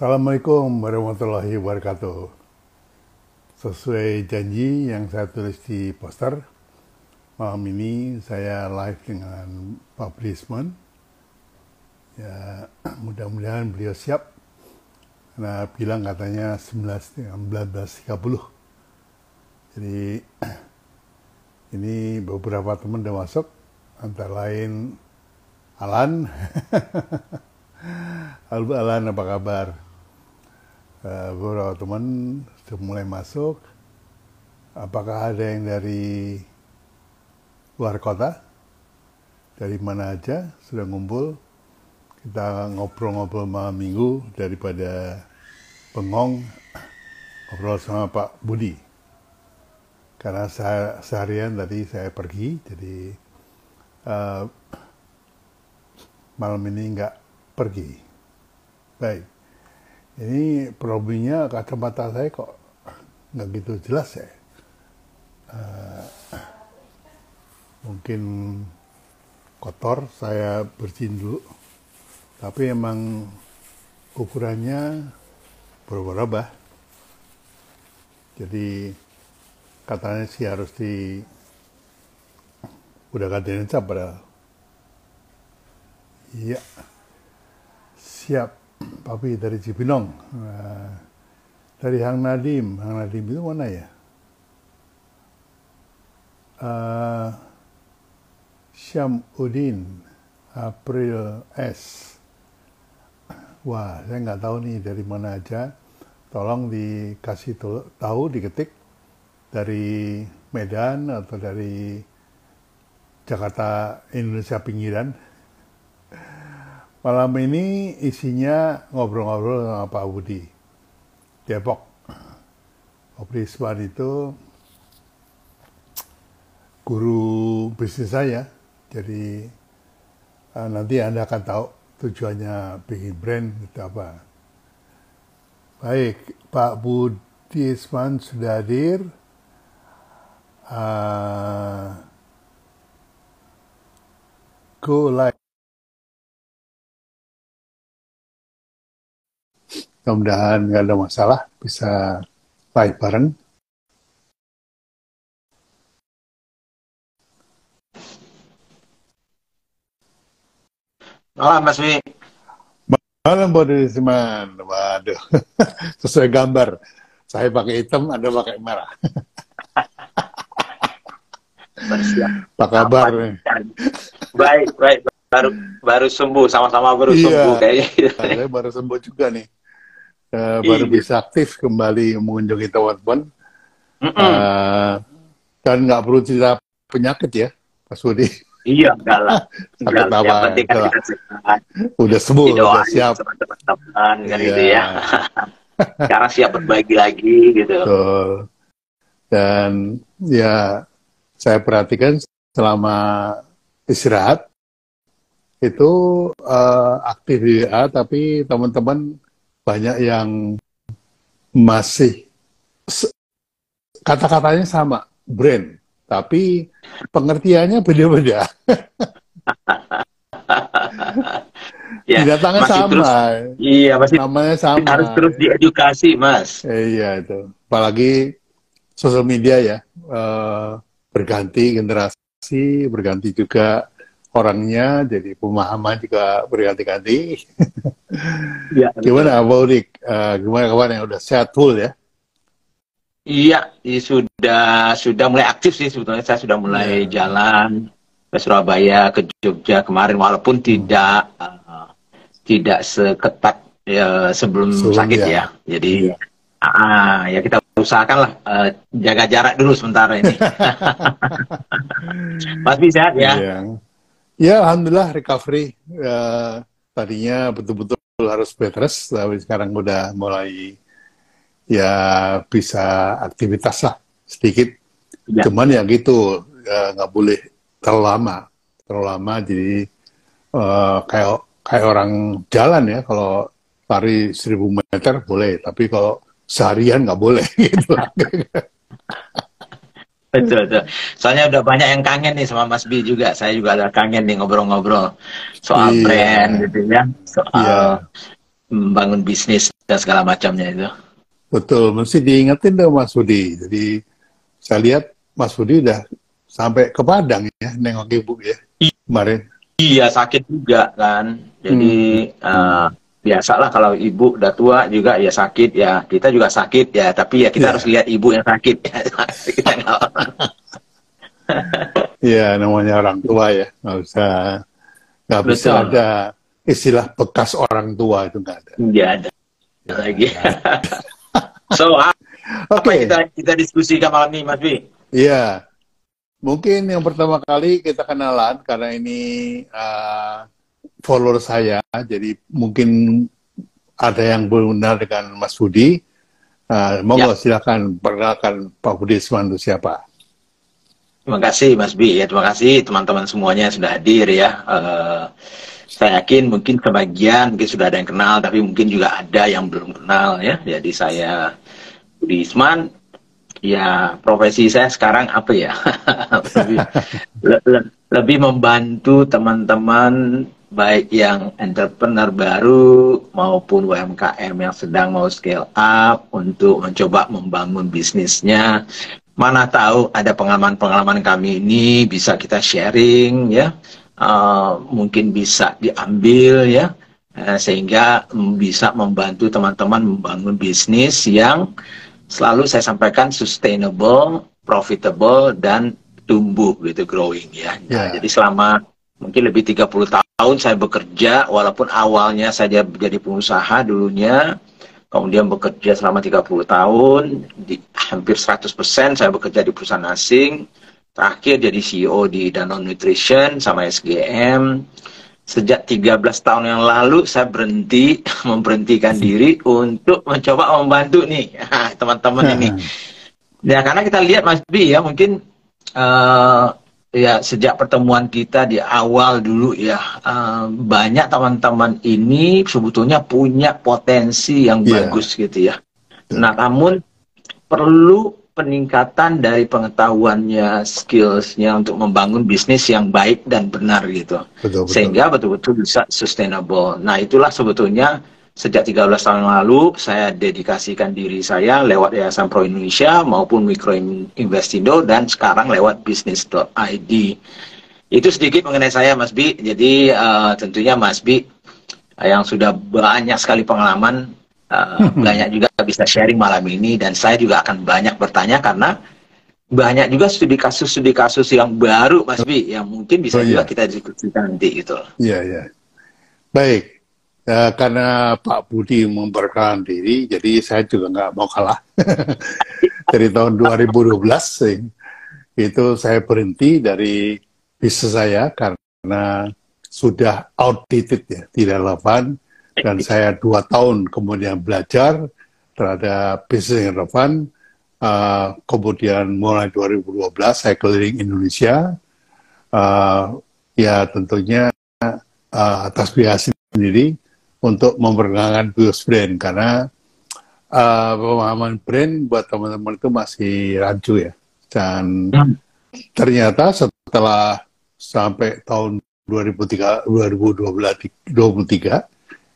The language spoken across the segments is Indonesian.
Assalamualaikum warahmatullahi wabarakatuh. Sesuai janji yang saya tulis di poster, malam ini saya live dengan Pak Brisman. Ya, mudah-mudahan beliau siap. Karena bilang katanya 19.30. Jadi ini beberapa teman udah masuk, antara lain Alan. Halo Alan, apa kabar? Beberapa teman sudah mulai masuk. Apakah ada yang dari luar kota? Dari mana aja sudah ngumpul? Kita ngobrol-ngobrol malam minggu daripada bengong ngobrol sama Pak Budi. Karena seharian tadi saya pergi, jadi malam ini nggak pergi. Baik, ini problemnya kacamata saya kok nggak gitu jelas ya. Mungkin kotor, saya bersihin dulu. Tapi emang ukurannya berubah-ubah. Jadi katanya sih harus udah gantiin cap padahal. Iya. Siap, Papi dari Cibinong. Dari Hang Nadim itu mana ya? Syamudin, April S. Wah, saya nggak tahu nih dari mana aja. Tolong dikasih tahu, diketik dari Medan atau dari Jakarta, Indonesia pinggiran. Malam ini isinya ngobrol-ngobrol sama Pak Budi, Depok. Pak Brisman itu guru bisnis saya, jadi nanti Anda akan tahu tujuannya bikin brand itu apa. Baik, Pak Brisman sudah hadir. Go live. Mudah-mudahan nggak ada masalah, bisa live bareng. Malam Mas Wi. Malam Brisman, waduh, sesuai gambar. Saya pakai hitam, Anda pakai merah. Apa kabar? Baik. Baru sembuh, sama-sama baru sembuh kayaknya. Saya baru sembuh juga nih. Baru bisa aktif kembali mengunjungi teman-teman. Dan nggak perlu cerita penyakit ya, Pak Budi. Iya, enggak lah. Yang penting kan kita sehat. Udah sembuh, udah siap. Teman-teman kan gitu ya. Sekarang siap berbagi lagi gitu. Betul. Dan ya saya perhatikan selama istirahat itu aktif di WA, tapi teman-teman banyak yang masih kata-katanya sama, brand, tapi pengertiannya beda-beda. Ya, binatangnya sama, terus, iya masih namanya sama. Harus terus diedukasi, Mas. Iya itu, apalagi sosial media ya, berganti generasi, berganti juga orangnya, jadi pemahaman juga berganti-ganti. Ya, gimana Pak Udik? Gimana kawan yang udah sehat full ya? Iya, sudah mulai aktif sih sebetulnya. Saya sudah mulai jalan ke Surabaya, ke Jogja kemarin, walaupun tidak seketat sebelum sakit ya. Jadi ya kita usahakanlah jaga jarak dulu sementara ini. Mas Bi sehat ya? Ya, alhamdulillah recovery. Tadinya betul-betul harus bed rest, tapi sekarang udah mulai ya bisa aktivitas lah sedikit. Ya. Cuman ya gitu, nggak boleh terlalu lama. Jadi kayak orang jalan ya, kalau lari 1000 meter boleh, tapi kalau seharian nggak boleh gitu. Betul. Soalnya udah banyak yang kangen nih sama Mas Bi juga. Saya juga ada kangen nih ngobrol-ngobrol soal brand gitu ya, soal membangun bisnis dan segala macamnya itu. Betul, mesti diingetin dong Mas Budi. Jadi saya lihat Mas Budi udah sampai ke Padang ya, nengok ibu ya kemarin. Iya, sakit juga kan. Jadi biasalah kalau ibu udah tua juga ya sakit ya. Kita juga sakit ya, tapi ya kita harus lihat ibu yang sakit. Kita Iya, namanya orang tua ya, nggak bisa ada istilah bekas orang tua, itu nggak ada. Nggak ada lagi. So, apa kita diskusikan malam ini, Mas Bi? Iya, mungkin yang pertama kali kita kenalan karena ini follower saya, jadi mungkin ada yang benar dengan Mas Budi. Monggo silakan perkenalkan Pak Budi Isman itu siapa. Terima kasih Mas Bi, ya terima kasih teman-teman semuanya yang sudah hadir ya. Saya yakin mungkin sebagian mungkin sudah ada yang kenal, tapi mungkin juga ada yang belum kenal ya. Jadi saya Budi Isman, ya profesi saya sekarang apa ya? lebih membantu teman-teman baik yang entrepreneur baru maupun UMKM yang sedang mau scale up untuk mencoba membangun bisnisnya. Mana tahu ada pengalaman-pengalaman kami ini bisa kita sharing ya, mungkin bisa diambil ya, sehingga bisa membantu teman-teman membangun bisnis yang selalu saya sampaikan sustainable, profitable, dan tumbuh gitu, growing ya. Nah, jadi selama mungkin lebih 30 tahun saya bekerja, walaupun awalnya saya jadi pengusaha dulunya, kemudian bekerja selama 30 tahun, hampir 100% saya bekerja di perusahaan asing, terakhir jadi CEO di Danone Nutrition sama SGM. Sejak 13 tahun yang lalu saya memberhentikan diri untuk mencoba membantu nih teman-teman ini. Ya karena kita lihat Mas Bi ya, mungkin ya sejak pertemuan kita di awal dulu ya, banyak teman-teman ini sebetulnya punya potensi yang bagus gitu ya. Nah namun perlu peningkatan dari pengetahuannya, skillsnya untuk membangun bisnis yang baik dan benar gitu. Sehingga betul-betul bisa sustainable. Nah itulah sebetulnya sejak 13 tahun lalu saya dedikasikan diri saya lewat Yayasan Pro Indonesia maupun Mikro Investindo dan sekarang lewat bisnis.id. Itu sedikit mengenai saya Mas Bi. Jadi tentunya Mas Bi yang sudah banyak sekali pengalaman, banyak juga bisa sharing malam ini, dan saya juga akan banyak bertanya karena banyak juga studi kasus yang baru Mas Bi yang mungkin bisa juga kita diskusikan nanti gitu. Iya. Baik. Karena Pak Budi memperkenalkan diri, jadi saya juga nggak mau kalah. Dari tahun 2012 itu saya berhenti dari bisnis saya karena sudah outdated ya, tidak relevan. Dan saya 2 tahun kemudian belajar terhadap bisnis yang relevan. Kemudian mulai 2012 saya keliling Indonesia. Ya tentunya atas biaya sendiri untuk memperkenalkan Bios Brand, karena pemahaman brand buat teman-teman itu masih rancu ya. Dan ternyata setelah sampai tahun 2023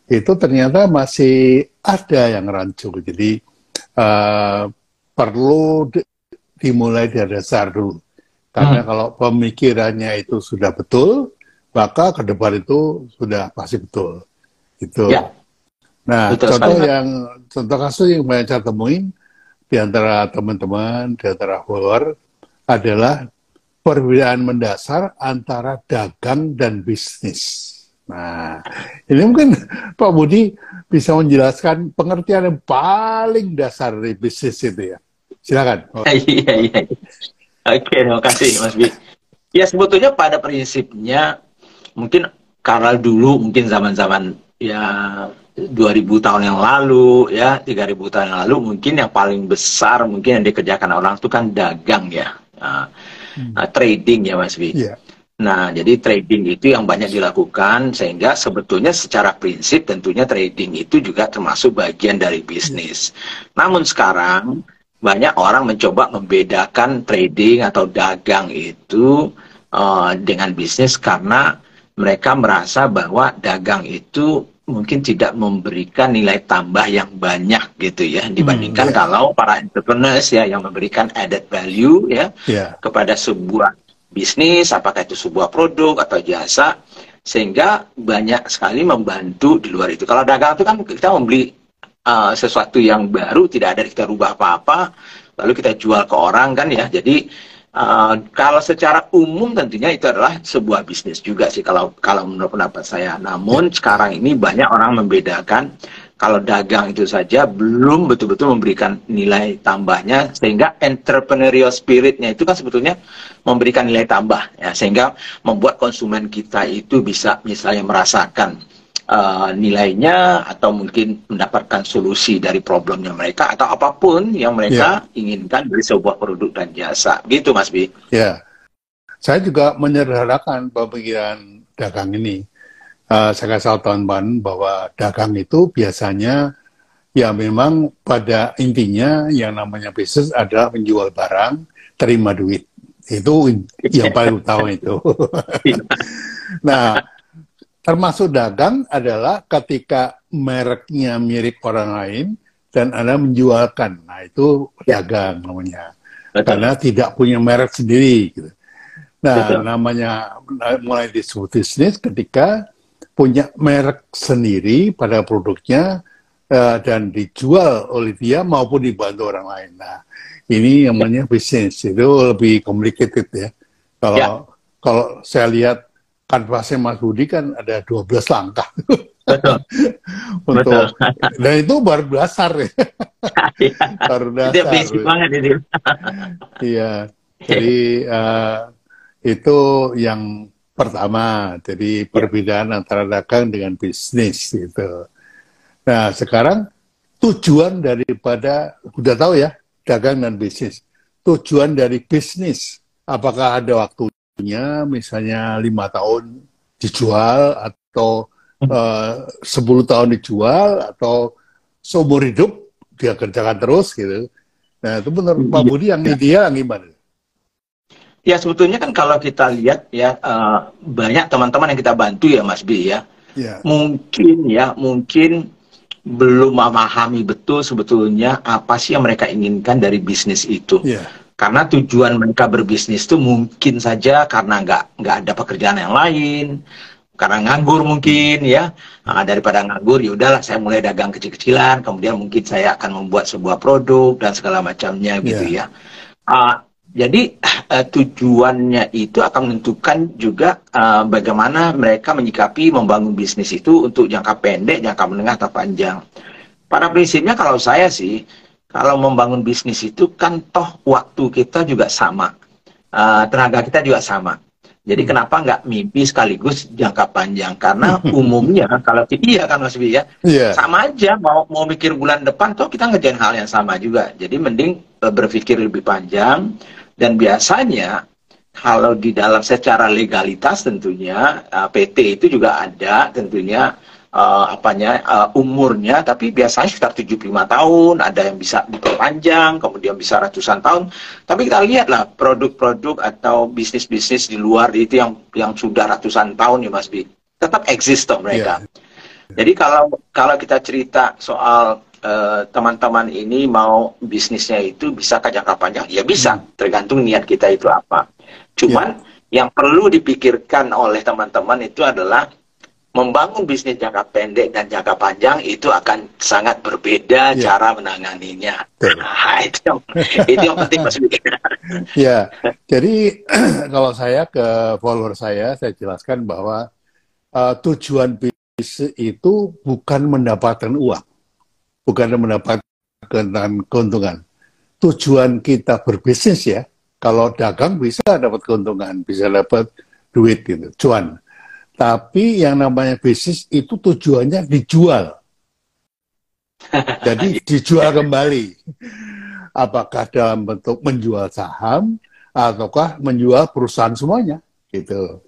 itu ternyata masih ada yang rancu. Jadi perlu dimulai dari dasar dulu. Karena kalau pemikirannya itu sudah betul, maka ke depan itu sudah pasti betul. Gitu. Ya. Nah, contoh kasus yang banyak saya temuin di antara teman-teman, di antara follower adalah perbedaan mendasar antara dagang dan bisnis. Nah, ini mungkin Pak Budi bisa menjelaskan pengertian yang paling dasar dari bisnis itu ya. Silakan. Iya. Oke, terima kasih Mas Bi. Ya sebetulnya pada prinsipnya mungkin karena dulu mungkin zaman-zaman ya 2000 tahun yang lalu ya 3000 tahun yang lalu mungkin yang paling besar mungkin yang dikerjakan orang itu kan dagang ya, trading ya Mas Bi. Yeah. Nah jadi trading itu yang banyak dilakukan, sehingga sebetulnya secara prinsip tentunya trading itu juga termasuk bagian dari bisnis. Namun sekarang banyak orang mencoba membedakan trading atau dagang itu dengan bisnis karena mereka merasa bahwa dagang itu mungkin tidak memberikan nilai tambah yang banyak gitu ya dibandingkan kalau para entrepreneurs ya yang memberikan added value ya kepada sebuah bisnis, apakah itu sebuah produk atau jasa, sehingga banyak sekali membantu di luar itu. Kalau dagang itu kan kita membeli sesuatu yang baru, tidak ada kita rubah apa-apa, lalu kita jual ke orang kan ya. Jadi kalau secara umum tentunya itu adalah sebuah bisnis juga sih kalau menurut pendapat saya. Namun sekarang ini banyak orang membedakan kalau dagang itu saja belum betul-betul memberikan nilai tambahnya, sehingga entrepreneurial spiritnya itu kan sebetulnya memberikan nilai tambah ya, sehingga membuat konsumen kita itu bisa misalnya merasakan nilainya, atau mungkin mendapatkan solusi dari problemnya mereka, atau apapun yang mereka inginkan dari sebuah produk dan jasa. Gitu Mas Bi. Ya, saya juga menyederhanakan pemikiran dagang ini. Saya kasih tahu teman-teman bahwa dagang itu biasanya ya memang pada intinya yang namanya bisnis adalah menjual barang, terima duit. Itu yang paling utama itu. Nah, termasuk dagang adalah ketika mereknya mirip orang lain dan Anda menjualkan. Nah, itu dagang namanya. Karena tidak punya merek sendiri. Gitu. Nah, namanya mulai disebut bisnis ketika punya merek sendiri pada produknya dan dijual oleh dia maupun dibantu orang lain. Nah, ini yang namanya bisnis. Itu lebih complicated ya. Kalau saya lihat kanvasnya Mas Budi kan ada 12 langkah. Betul. Betul. Dan itu baru dasar ya. Baru dasar. Itu basic banget itu. Iya. Jadi itu yang pertama. Jadi perbedaan antara dagang dengan bisnis gitu. Nah, sekarang tujuan daripada, udah tahu ya, dagang dan bisnis. Tujuan dari bisnis, apakah ada waktunya, misalnya 5 tahun dijual, atau 10 tahun dijual, atau seumur hidup dia kerjakan terus gitu. Nah, itu menurut Pak Budi yang ideal gimana? Ya, sebetulnya kan kalau kita lihat ya, banyak teman-teman yang kita bantu ya Mas B ya. Mungkin belum memahami betul sebetulnya apa sih yang mereka inginkan dari bisnis itu. Karena tujuan mereka berbisnis itu mungkin saja karena nggak ada pekerjaan yang lain, karena nganggur mungkin ya. Daripada nganggur, ya udahlah saya mulai dagang kecil-kecilan, kemudian mungkin saya akan membuat sebuah produk dan segala macamnya gitu ya. Jadi tujuannya itu akan menentukan juga bagaimana mereka menyikapi membangun bisnis itu untuk jangka pendek, jangka menengah, atau panjang. Pada prinsipnya kalau saya sih, kalau membangun bisnis itu kan toh waktu kita juga sama, tenaga kita juga sama. Jadi kenapa nggak mimpi sekaligus jangka panjang? Karena umumnya kalau iya kan Mas Bi ya, sama aja mau mikir bulan depan, toh kita ngerjain hal yang sama juga. Jadi mending berpikir lebih panjang. Dan biasanya kalau di dalam secara legalitas tentunya PT itu juga ada tentunya umurnya, tapi biasanya sekitar 75 tahun, ada yang bisa diperpanjang, kemudian bisa ratusan tahun. Tapi kita lihatlah produk-produk atau bisnis-bisnis di luar itu yang sudah ratusan tahun ya Mas Bi, tetap eksis toh mereka. Jadi kalau kita cerita soal teman-teman ini mau bisnisnya itu bisa ke jangka panjang, ya bisa, tergantung niat kita itu apa. Cuman yang perlu dipikirkan oleh teman-teman itu adalah membangun bisnis jangka pendek dan jangka panjang itu akan sangat berbeda cara menanganinya. Nah, itu yang penting Mas. Ya, jadi kalau saya ke follower saya jelaskan bahwa tujuan bisnis itu bukan mendapatkan uang, bukan mendapatkan keuntungan. Tujuan kita berbisnis ya, kalau dagang bisa dapat keuntungan, bisa dapat duit gitu, cuan. Tapi yang namanya bisnis itu tujuannya dijual. Jadi dijual kembali. Apakah dalam bentuk menjual saham, ataukah menjual perusahaan semuanya. Gitu.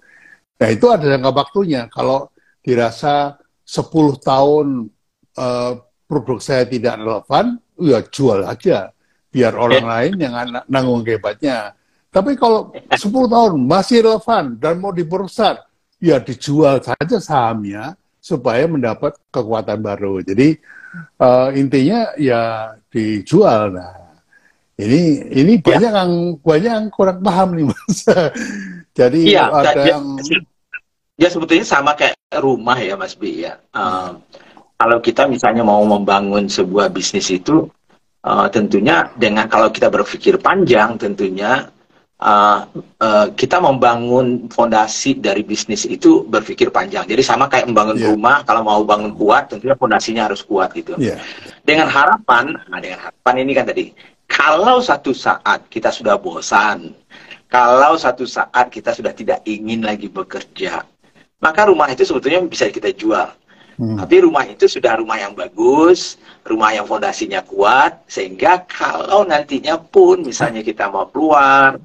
Nah itu ada jangka waktunya. Kalau dirasa 10 tahun produk saya tidak relevan, ya jual aja. Biar orang lain yang nanggung hebatnya. Tapi kalau 10 tahun masih relevan dan mau diperbesar, ya dijual saja sahamnya supaya mendapat kekuatan baru. Jadi intinya ya dijual. Nah, ini banyak yang kurang paham nih Mas. Jadi Iya, ada yang ya sebetulnya sama kayak rumah ya Mas Bi ya. Kalau kita misalnya mau membangun sebuah bisnis itu, tentunya dengan kalau kita berpikir panjang, tentunya kita membangun fondasi dari bisnis itu berpikir panjang. Jadi sama kayak membangun rumah, kalau mau bangun kuat, tentunya fondasinya harus kuat gitu. Dengan harapan ini kan tadi, kalau satu saat kita sudah bosan, kalau satu saat kita sudah tidak ingin lagi bekerja, maka rumah itu sebetulnya bisa kita jual. Tapi rumah itu sudah rumah yang bagus, rumah yang fondasinya kuat, sehingga kalau nantinya pun misalnya kita mau keluar,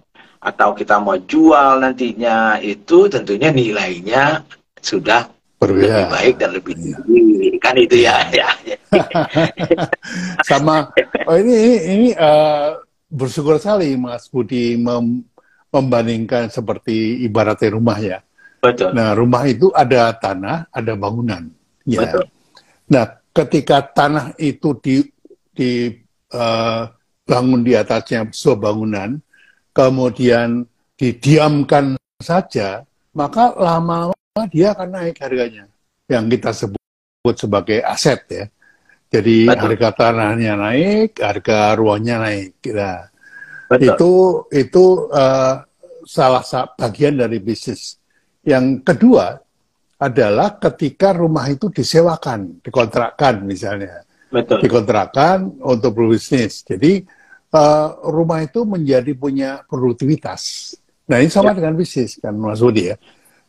atau kita mau jual nantinya, itu tentunya nilainya sudah lebih baik dan lebih tinggi. Kan itu ya. Sama, ini bersyukur sekali Mas Budi membandingkan seperti ibaratnya rumah ya. Betul. Nah, rumah itu ada tanah, ada bangunan. Ya. Betul. Nah, ketika tanah itu dibangun di atasnya sebuah bangunan, kemudian didiamkan saja, maka lama-lama dia akan naik harganya. Yang kita sebut sebagai aset ya. Jadi harga tanahnya naik, harga ruangnya naik. Nah, itu salah satu bagian dari bisnis. Yang kedua adalah ketika rumah itu disewakan, dikontrakkan misalnya. Dikontrakkan untuk berbisnis. Jadi rumah itu menjadi punya produktivitas. Nah ini sama dengan bisnis kan Mas Budi ya.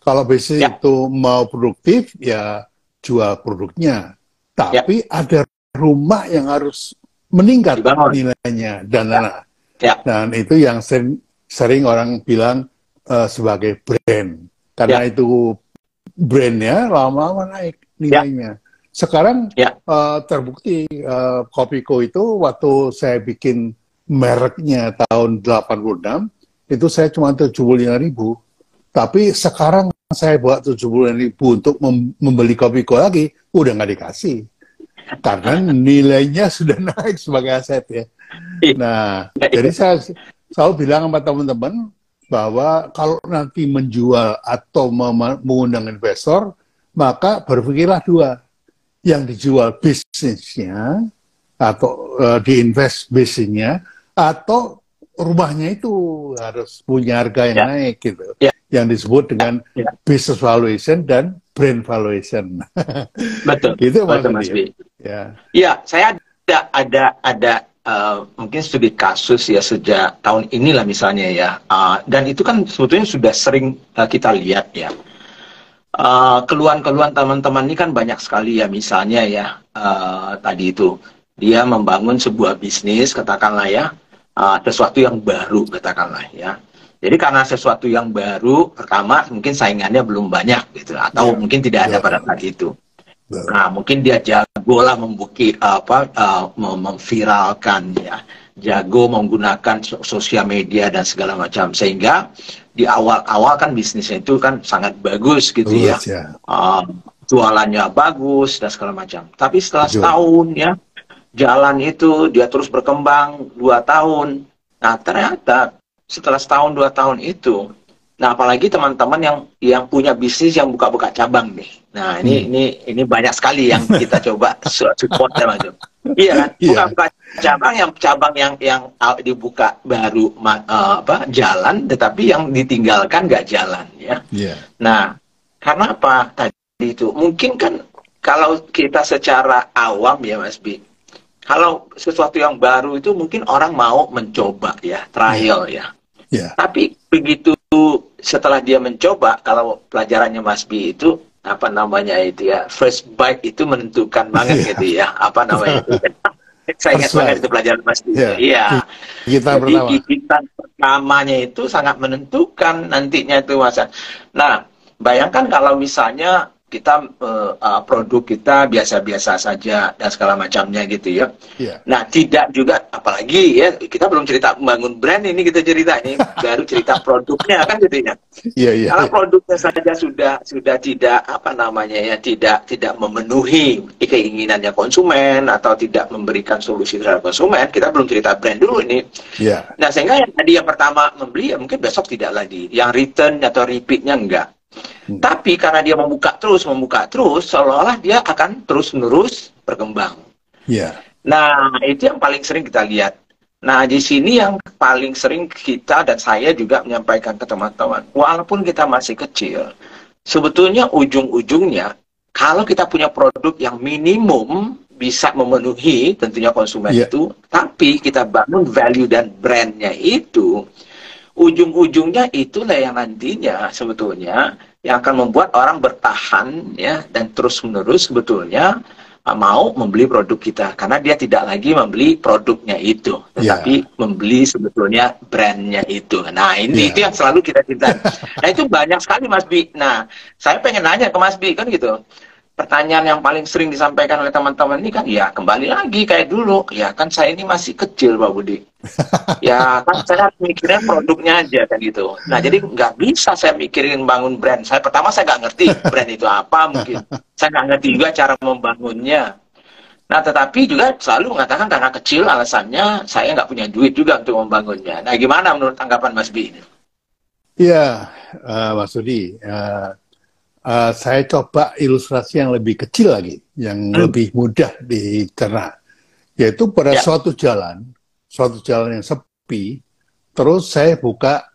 Kalau bisnis itu mau produktif ya jual produknya. Tapi ada rumah yang harus meningkat nilainya dan dan itu yang sering orang bilang sebagai brand. Karena itu brandnya lama-lama naik nilainya. Sekarang terbukti Kopiko itu waktu saya bikin mereknya tahun 86 itu saya cuma 75.000. Tapi sekarang saya buat 75.000 untuk membeli Kopiko lagi, udah nggak dikasih. Karena nilainya sudah naik sebagai aset ya. Nah, jadi saya selalu bilang sama teman-teman bahwa kalau nanti menjual atau mengundang investor, maka berpikirlah dua. Yang dijual bisnisnya, atau diinvest bisnisnya, atau rumahnya itu harus punya harga yang naik gitu. Yang disebut dengan business valuation dan brand valuation. Betul. Gitu Mas Bi. Ya, saya ada mungkin studi kasus ya sejak tahun inilah misalnya ya, dan itu kan sebetulnya sudah sering kita lihat ya. Keluhan-keluhan teman-teman ini kan banyak sekali ya, misalnya ya tadi itu dia membangun sebuah bisnis katakanlah ya, sesuatu yang baru katakanlah ya. Jadi karena sesuatu yang baru, pertama mungkin saingannya belum banyak gitu, atau mungkin tidak ada pada saat itu. Nah, mungkin dia jago lah memviralkan ya, jago menggunakan sosial media dan segala macam, sehingga di awal-awal kan bisnisnya itu kan sangat bagus gitu ya. Jualannya bagus dan segala macam. Tapi setelah setahun ya, jalan itu dia terus berkembang 2 tahun. Nah, ternyata setelah setahun 2 tahun itu, nah apalagi teman-teman yang punya bisnis yang buka-buka cabang nih. Nah, ini banyak sekali yang kita coba support ya Mas. Iya kan? Buka-buka cabang yang dibuka baru jalan, tetapi yang ditinggalkan nggak jalan ya. Nah, karena apa tadi itu? Mungkin kan kalau kita secara awam ya Mas Bi, kalau sesuatu yang baru itu mungkin orang mau mencoba ya, trial ya. Tapi begitu setelah dia mencoba, kalau pelajarannya Mas Bi itu apa namanya itu ya, first bite itu menentukan banget gitu ya, apa namanya itu. Saya ingat banget itu pelajaran Mas Bi. Iya. Gigitan pertamanya itu sangat menentukan nantinya itu Mas. Nah, bayangkan kalau misalnya kita produk kita biasa-biasa saja dan segala macamnya gitu ya. Iya. Nah, tidak juga, apalagi ya, kita belum cerita membangun brand, ini kita cerita ini baru cerita produknya kan gitu ya. Iya, iya. Kalau produknya saja sudah tidak apa namanya ya, tidak memenuhi keinginannya konsumen atau tidak memberikan solusi terhadap konsumen, kita belum cerita brand dulu ini. Iya. Nah, sehingga yang tadi yang pertama membeli ya mungkin besok tidak lagi, yang return atau repeatnya enggak. Tapi karena dia membuka terus, seolah-olah dia akan terus-menerus berkembang. Iya. Nah, itu yang paling sering kita lihat. Nah, di sini yang paling sering kita dan saya juga menyampaikan ke teman-teman, walaupun kita masih kecil, sebetulnya ujung-ujungnya, kalau kita punya produk yang minimum bisa memenuhi tentunya konsumen itu, tapi kita bangun value dan brandnya itu, ujung-ujungnya itulah yang nantinya sebetulnya yang akan membuat orang bertahan ya dan terus-menerus sebetulnya mau membeli produk kita karena dia tidak lagi membeli produknya itu tetapi membeli sebetulnya brandnya itu. Nah, ini itu yang selalu kita cintai. Nah, itu banyak sekali Mas Bi. Nah, saya pengen nanya ke Mas Bi kan gitu. Pertanyaan yang paling sering disampaikan oleh teman-teman ini kan, ya kembali lagi kayak dulu, ya kan saya ini masih kecil Pak Budi, ya kan saya mikirin produknya aja kan gitu. Nah, jadi nggak bisa saya mikirin bangun brand. Pertama saya nggak ngerti brand itu apa, mungkin saya nggak ngerti juga cara membangunnya. Nah, tetapi juga selalu mengatakan karena kecil alasannya saya nggak punya duit juga untuk membangunnya. Nah, gimana menurut tanggapan Mas Bi? Iya, Mas Budi. Saya coba ilustrasi yang lebih kecil lagi, yang lebih mudah dicerna, yaitu pada suatu jalan yang sepi, terus saya buka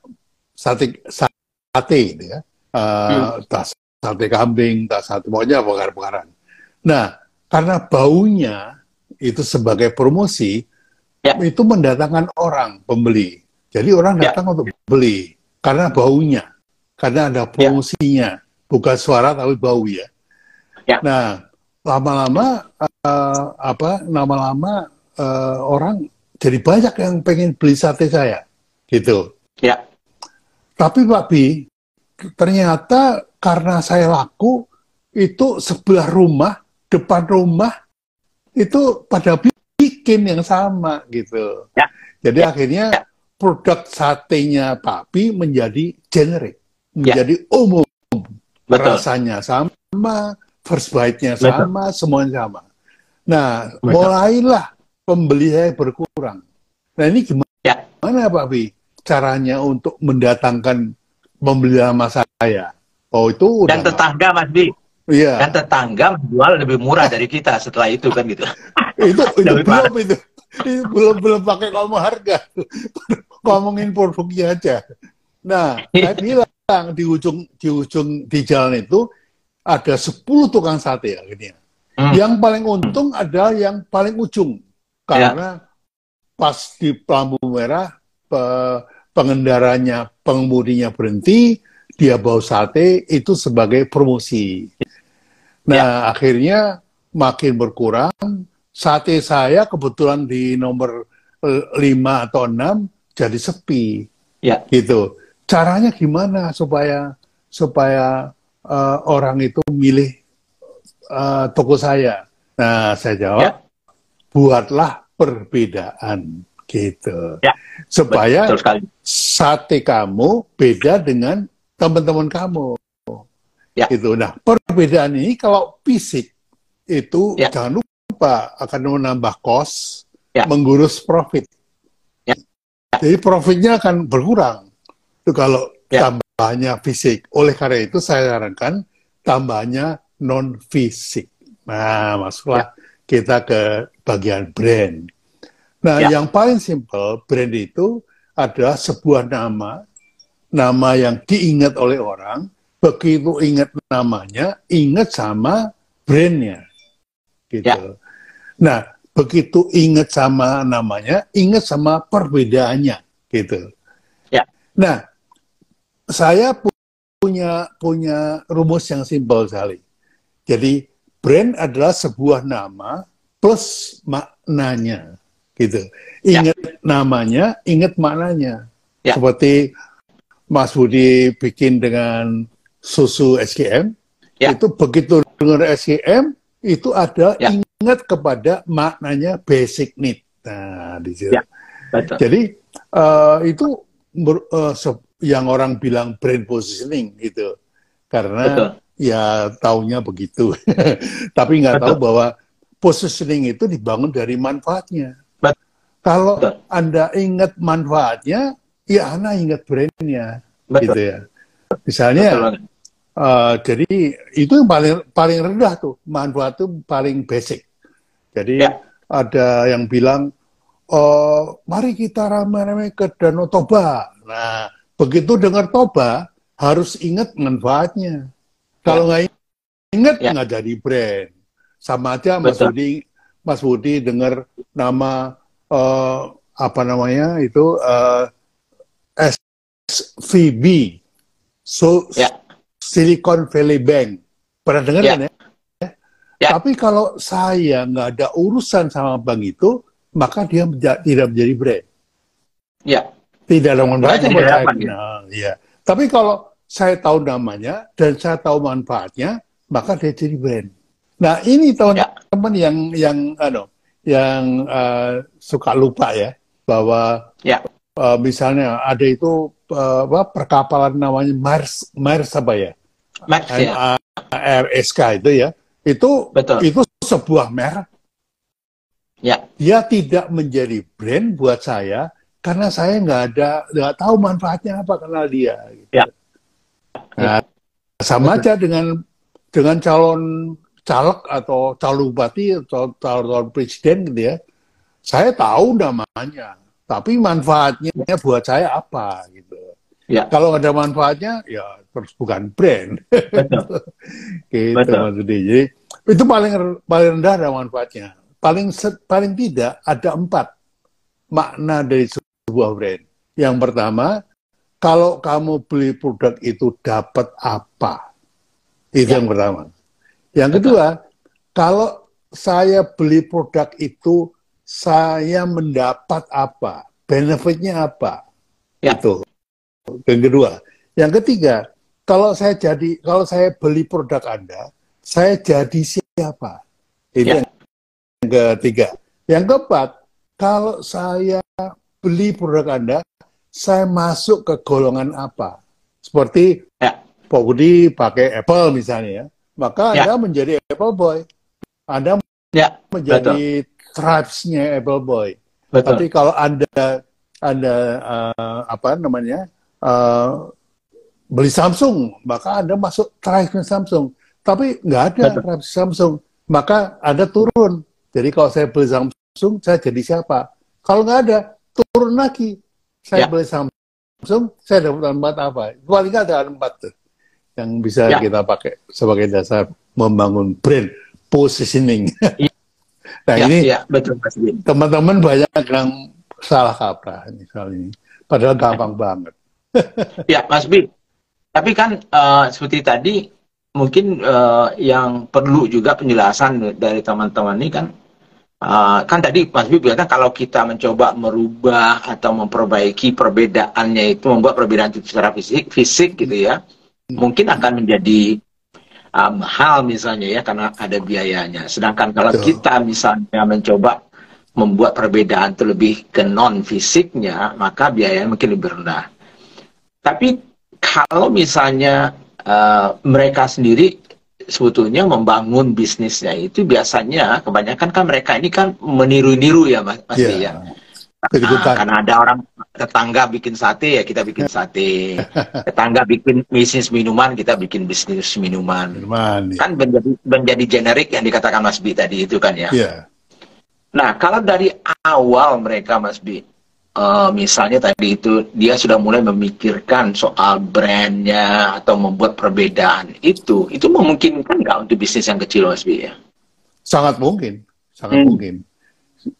sate gitu ya, sate kambing, sate pokoknya bakar-bakaran. Nah, karena baunya itu sebagai promosi, itu mendatangkan orang pembeli. Jadi orang datang untuk beli karena baunya, karena ada promosinya. Bukan suara tapi bau ya. Nah, lama-lama orang jadi banyak yang pengen beli sate saya, gitu. Tapi Pak Bi, ternyata karena saya laku itu sebelah rumah, depan rumah itu pada bikin yang sama gitu. Jadi akhirnya produk satenya Pak Bi menjadi generik, menjadi umum. Rasanya sama, first bite-nya sama, semuanya sama. Nah, mulailah pembeli saya berkurang. Nah, ini gimana Pak Bi caranya untuk mendatangkan pembeli sama saya? Oh, itu udah. Dan tetangga Mas Bi. Iya. Dan tetangga menjual lebih murah dari kita setelah itu kan gitu. itu belum pakai ngomong harga. Ngomongin produknya aja. Nah, saya bilang di jalan itu ada 10 tukang sate ya, gitu ya. Yang paling untung adalah yang paling ujung karena pas di lampu merah pengemudinya berhenti, dia bawa sate itu sebagai promosi. Nah, akhirnya makin berkurang. Sate saya kebetulan di nomor 5 atau 6 jadi sepi, gitu. Caranya gimana supaya orang itu milih toko saya? Nah, saya jawab, buatlah perbedaan, gitu. Supaya sate kamu beda dengan teman-teman kamu. Gitu. Nah, perbedaan ini kalau fisik itu jangan lupa akan menambah cost, menggurus profit. Jadi profitnya akan berkurang. Itu kalau tambahnya fisik. Oleh karena itu saya sarankan tambahnya non fisik. Nah, masuklah kita ke bagian brand. Nah, yang paling simpel brand itu adalah sebuah nama yang diingat oleh orang. Begitu ingat namanya, ingat sama brandnya, gitu. Nah, begitu ingat sama namanya, ingat sama perbedaannya, gitu. Nah, saya punya rumus yang simpel sekali. Jadi brand adalah sebuah nama plus maknanya, gitu. Ingat namanya, ingat maknanya. Seperti Mas Budi bikin dengan susu SKM, Ya. Itu begitu dengar SCM, itu ada Ya. ingat kepada maknanya basic need. Nah, di situ. Ya. Betul. Jadi itu yang orang bilang brain positioning gitu. Karena Betul. ya taunya begitu. Tapi nggak tahu Betul. bahwa positioning itu dibangun dari manfaatnya. Betul. Kalau Anda ingat manfaatnya, ya Anda ingat brandnya, Betul. gitu ya. Misalnya, Betul. jadi itu yang paling rendah tuh, manfaat itu paling basic. Jadi Ya. ada yang bilang, mari kita rame-rame ke Danau Toba. Nah, begitu dengar Toba, harus ingat manfaatnya. Kalau nggak ingat, nggak jadi brand. Sama aja Mas Budi dengar nama apa namanya itu SVB, Silicon Valley Bank. Pernah dengar kan ya? Ya. Tapi kalau saya nggak ada urusan sama bank itu, maka dia tidak menjadi brand. Ya. Tidak ada manfaatnya buat saya. Nah, ya. Tapi kalau saya tahu namanya dan saya tahu manfaatnya, maka dia jadi brand. Nah, ini teman-teman yang suka lupa ya, bahwa misalnya ada itu perkapalan namanya Maersk apa ya? MARSK itu ya. Itu sebuah merek. Ya. Dia tidak menjadi brand buat saya karena saya nggak tahu manfaatnya apa kenal dia. Gitu. Ya. Nah, sama aja dengan calon caleg atau calon bupati atau calon presiden gitu ya. Saya tahu namanya, tapi manfaatnya buat saya apa gitu. Ya. Kalau ada manfaatnya, ya terus bukan brand. Betul. Gitu maksudnya. Jadi itu paling rendah ada manfaatnya. Paling tidak ada 4 makna dari sebuah brand. Yang pertama, kalau kamu beli produk itu dapat apa? Itu yang pertama. Yang kedua, kalau saya beli produk itu, saya mendapat apa? Benefitnya apa? Itu. Yang kedua. Yang ketiga, kalau saya beli produk Anda, saya jadi siapa? Itu yang ketiga. Yang keempat, kalau saya beli produk Anda, saya masuk ke golongan apa? Seperti Pak Budi pakai Apple misalnya ya. Maka Anda menjadi Apple Boy. Anda menjadi tribes-nya Apple Boy. Tapi kalau Anda beli Samsung, maka Anda masuk tribes-nya Samsung. Tapi nggak ada tribes Samsung, maka Anda turun. Jadi kalau saya beli Samsung, saya jadi siapa? Kalau nggak ada, turun lagi. Saya beli Samsung, saya dapat manfaat apa? Paling nggak ada 4 tuh yang bisa kita pakai sebagai dasar membangun brand positioning. Nah ini teman-teman banyak yang salah kaprah misalnya, padahal gampang banget. Ya, Mas Bi. Tapi kan seperti tadi mungkin yang perlu juga penjelasan dari teman-teman ini kan tadi Mas Bi bilang kalau kita mencoba merubah atau memperbaiki perbedaannya itu, membuat perbedaan itu secara fisik gitu ya, mungkin akan menjadi mahal misalnya ya karena ada biayanya. Sedangkan kalau kita misalnya mencoba membuat perbedaan itu lebih ke non fisiknya, maka biayanya mungkin lebih rendah. Tapi kalau misalnya mereka sendiri sebetulnya membangun bisnisnya itu biasanya kebanyakan kan mereka ini kan meniru-niru ya Mas ya. Karena ada orang tetangga bikin sate ya kita bikin sate, tetangga bikin bisnis minuman kita bikin bisnis minuman. Kan menjadi generik yang dikatakan Mas Bi tadi itu kan ya. Nah kalau dari awal mereka Mas Bi misalnya tadi itu dia sudah mulai memikirkan soal brandnya atau membuat perbedaan itu memungkinkan nggak untuk bisnis yang kecil Mas Bi ya? Sangat mungkin, sangat mungkin.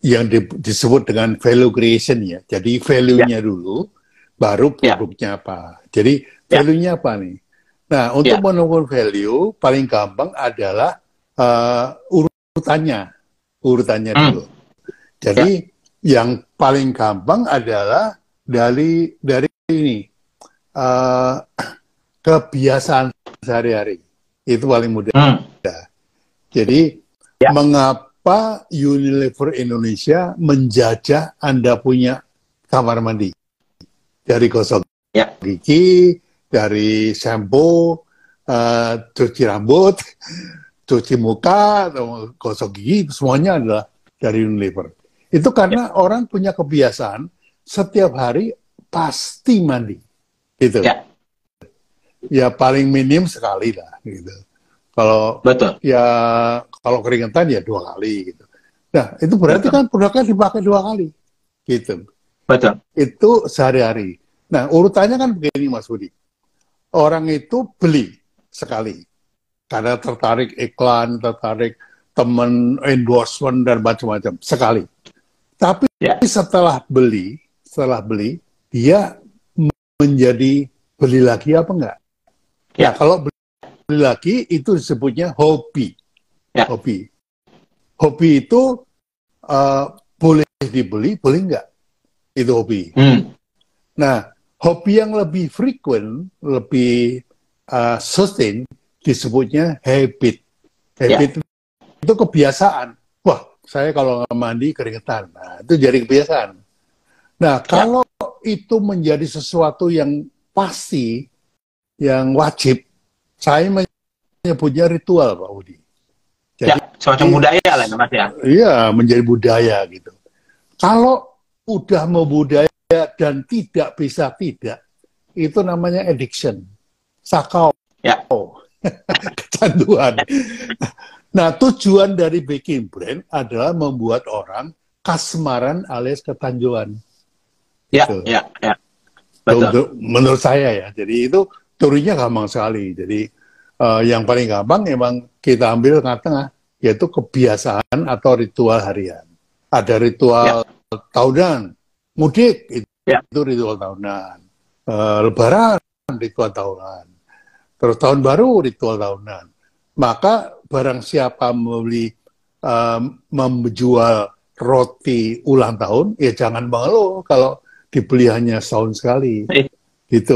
Yang disebut dengan value creation ya. Jadi value-nya dulu, baru produknya apa. Jadi value-nya apa nih? Nah, untuk menemukan value, paling gampang adalah urutannya dulu. Jadi yang paling gampang adalah dari ini kebiasaan sehari-hari. Itu paling mudah. Hmm. Jadi, Ya. mengapa Unilever Indonesia menjajah Anda punya kamar mandi? Dari gosok Ya. gigi, dari shampoo, cuci rambut, cuci muka, atau gosok gigi, semuanya adalah dari Unilever. Itu karena orang punya kebiasaan setiap hari pasti mandi. Gitu. Ya. Ya paling minim sekali lah. Gitu. Kalau Betul. ya kalau keringetan ya 2 kali gitu. Nah, itu berarti Betul. kan produknya dipakai 2 kali. Gitu. Betul. Itu sehari-hari. Nah, urutannya kan begini Mas Budi. Orang itu beli sekali. Karena tertarik iklan, tertarik teman endorsement dan macam-macam. Sekali. Tapi Ya. setelah beli, dia menjadi beli lagi apa enggak? Ya, kalau beli lagi itu disebutnya hobi. Ya. Hobi itu boleh dibeli, boleh enggak? Itu hobi. Nah, hobi yang lebih frequent, lebih sustain, disebutnya habit. Habit itu kebiasaan. Wah, saya kalau nggak mandi keringetan. Nah, itu jadi kebiasaan. Nah, kalau itu menjadi sesuatu yang pasti, yang wajib, saya menyebutnya ritual, Pak Budi. Jadi, semacam budaya lah, Mas ya. Iya, menjadi budaya gitu. Kalau udah mau budaya dan tidak bisa tidak, itu namanya addiction, sakau, kecanduan. Nah, tujuan dari bikin brand adalah membuat orang kasmaran alias kecanduan. Gitu. Betul. Menurut saya ya, jadi itu teorinya gampang sekali. Jadi yang paling gampang emang kita ambil tengah-tengah, yaitu kebiasaan atau ritual harian. Ada ritual tahunan, mudik itu ritual tahunan, lebaran ritual tahunan, terus tahun baru ritual tahunan. Maka barang siapa menjual roti ulang tahun, ya jangan mengeluh kalau dibeli hanya setahun sekali. Gitu,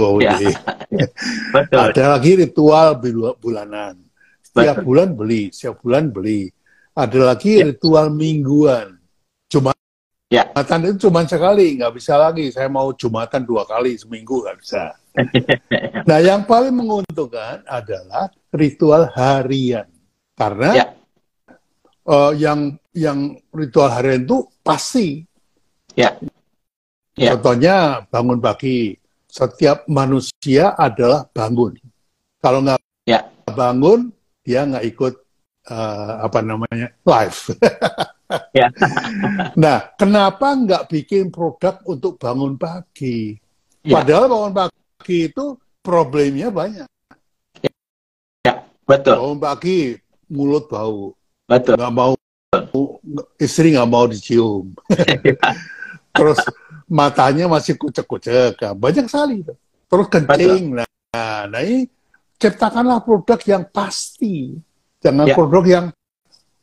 Betul. Ada lagi ritual bulanan. Setiap bulan beli. Ada lagi ritual mingguan. Jumatan itu cuma sekali, nggak bisa lagi. Saya mau Jumatan 2 kali seminggu, nggak bisa. Nah, yang paling menguntungkan adalah ritual harian. Karena yang ritual harian itu pasti. Contohnya bangun pagi. Setiap manusia adalah bangun. Kalau nggak bangun, dia nggak ikut live. Nah, kenapa nggak bikin produk untuk bangun pagi? Padahal bangun pagi itu problemnya banyak. Betul. Bangun pagi, mulut bau. Betul. Nggak mau, istri nggak mau dicium. Terus matanya masih kucek-kucek, banyak sekali. Terus kencing. Nah, ini ciptakanlah produk yang pasti. Jangan produk yang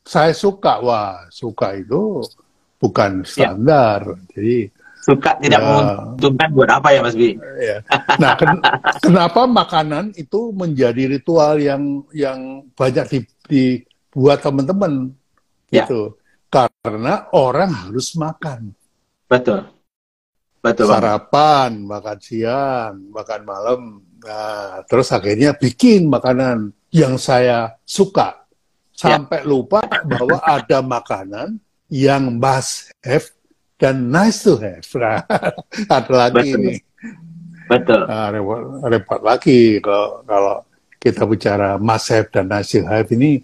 saya suka. Wah, suka itu bukan standar. Jadi suka tidak menguntungkan buat apa ya, Mas Bi? Nah, kenapa makanan itu menjadi ritual yang banyak dibuat teman-teman? Gitu. Karena orang harus makan. Betul. Sarapan, makan siang, makan malam. Nah, terus akhirnya bikin makanan yang saya suka. Sampai lupa bahwa ada makanan yang must have dan nice to have. Nah, ada lagi ini. Betul. Nah, repot lagi kalau kita bicara must have dan nice to have ini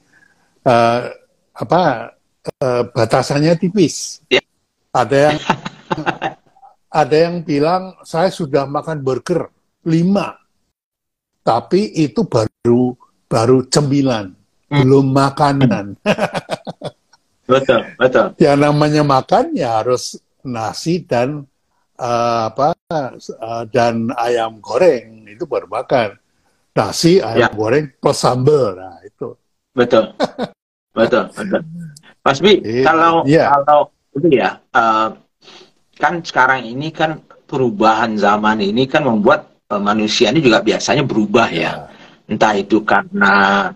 batasannya tipis. Ada yang bilang saya sudah makan burger 5, tapi itu baru cemilan, belum makanan. Betul. Yang namanya makan ya harus nasi dan dan ayam goreng, itu baru makan. Nasi, ayam goreng plus sambal, nah itu. Betul. Mas Bi, kalau itu ya, kan sekarang ini kan perubahan zaman ini kan membuat manusia ini juga biasanya berubah ya. Entah itu karena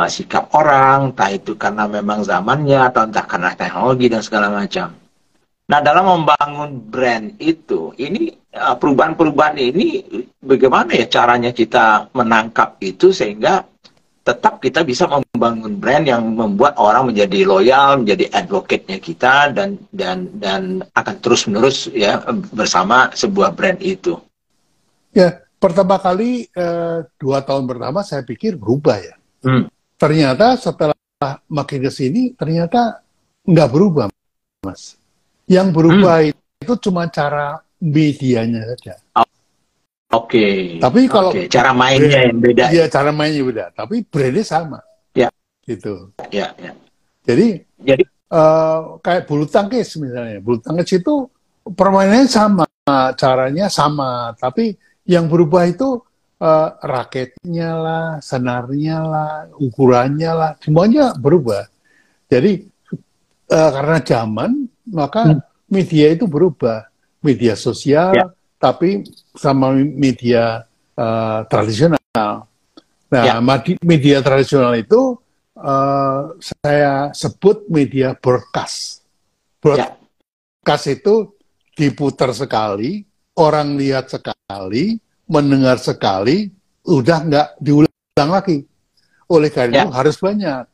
sikap orang, entah itu karena memang zamannya atau entah karena teknologi dan segala macam. Nah, dalam membangun brand itu, ini perubahan-perubahan ini bagaimana ya caranya kita menangkap itu sehingga tetap kita bisa membangun brand yang membuat orang menjadi loyal, menjadi advocate-nya kita dan akan terus-menerus ya bersama sebuah brand itu. Ya, pertama kali 2 tahun pertama saya pikir berubah ya. Ternyata setelah makin ke sini ternyata nggak berubah, Mas. Yang berubah itu cuma cara medianya saja. Oke. Tapi kalau cara mainnya yang beda. Iya, cara mainnya beda. Tapi brandnya sama. Ya. Gitu. Ya. Jadi kayak bulu tangkis misalnya. Bulu tangkis itu permainannya sama, caranya sama. Tapi yang berubah itu raketnya lah, senarnya lah, ukurannya lah, semuanya berubah. Jadi karena zaman, maka media itu berubah. Media sosial, tapi sama media tradisional. Nah, media tradisional itu saya sebut media broadcast. Broadcast itu diputar sekali, orang lihat sekali, mendengar sekali, udah nggak diulang lagi. Oleh karena itu harus banyak.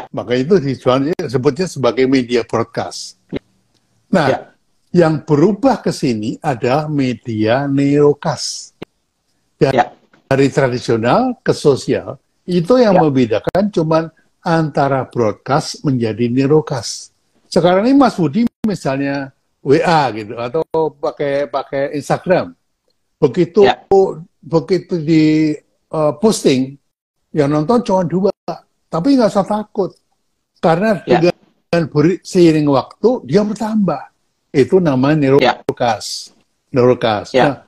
Maka itu disebutnya sebagai media broadcast. Nah, yang berubah ke sini adalah media neurocast. Dari tradisional ke sosial, itu yang membedakan cuman antara broadcast menjadi neurocast. Sekarang ini Mas Budi misalnya WA gitu atau pakai Instagram. Begitu di posting, yang nonton cuma 2, tapi nggak usah takut karena dengan seiring waktu dia bertambah. Itu namanya neurocast. Nah,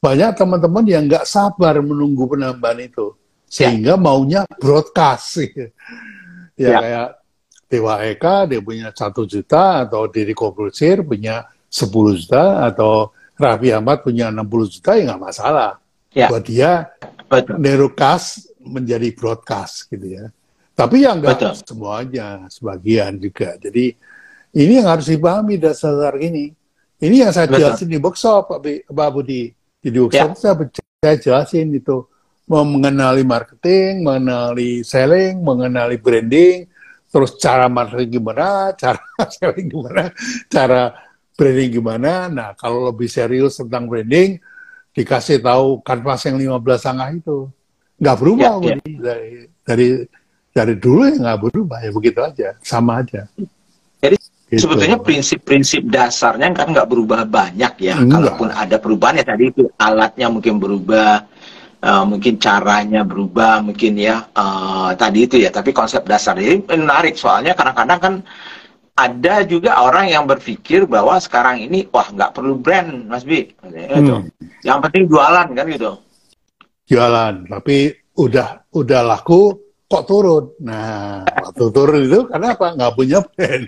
banyak teman-teman yang nggak sabar menunggu penambahan itu, sehingga maunya broadcast. Kayak Dewa Eka, dia punya 1 juta, atau Deddy Corbuzier punya 10 juta, atau Raffi Ahmad punya 60 juta, ya nggak masalah. Buat dia, neurocast menjadi broadcast gitu ya. Tapi yang nggak semuanya, sebagian juga. Jadi ini yang harus dipahami dasar ini. Ini yang saya jelasin di workshop, Pak Budi. Di workshop saya jelasin itu. Mengenali marketing, mengenali selling, mengenali branding, terus cara marketing gimana, cara selling gimana, cara branding gimana. Nah, kalau lebih serius tentang branding, dikasih tahu kanvas yang 15 angka itu. Nggak berubah, Budi. Dari dulu ya nggak berubah, ya begitu aja, sama aja. Jadi sebetulnya prinsip-prinsip dasarnya kan nggak berubah banyak ya. Kalaupun ada perubahan ya tadi itu alatnya mungkin berubah, mungkin caranya berubah, mungkin ya tadi itu ya. Tapi konsep dasarnya ini menarik soalnya kadang-kadang kan ada juga orang yang berpikir bahwa sekarang ini wah nggak perlu brand, Mas Bi. Yang penting jualan kan gitu. Jualan, tapi udah laku kok turun. Nah, waktu turun itu kenapa? Nggak punya brand.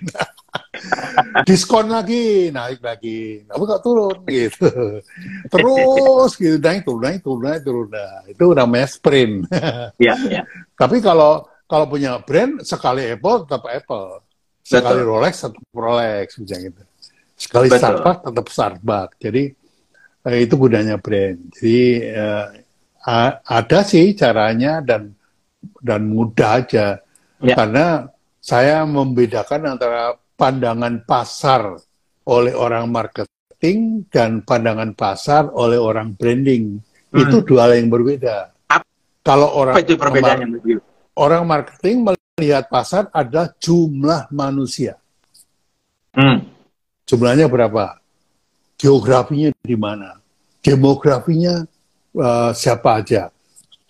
Diskon lagi, naik lagi. Tapi kok turun gitu. Terus gitu, naik turun. Nah, itu namanya sprint. Tapi kalau punya brand, sekali Apple tetap Apple. Sekali Rolex tetap Rolex, misalnya gitu. Sekali Starbucks tetap Starbucks. Jadi itu gunanya brand. Jadi ada sih caranya dan mudah aja. Karena saya membedakan antara pandangan pasar oleh orang marketing dan pandangan pasar oleh orang branding. Itu 2 hal yang berbeda. Kalau orang marketing melihat pasar adalah jumlah manusia. Jumlahnya berapa? Geografinya di mana? Demografinya siapa aja?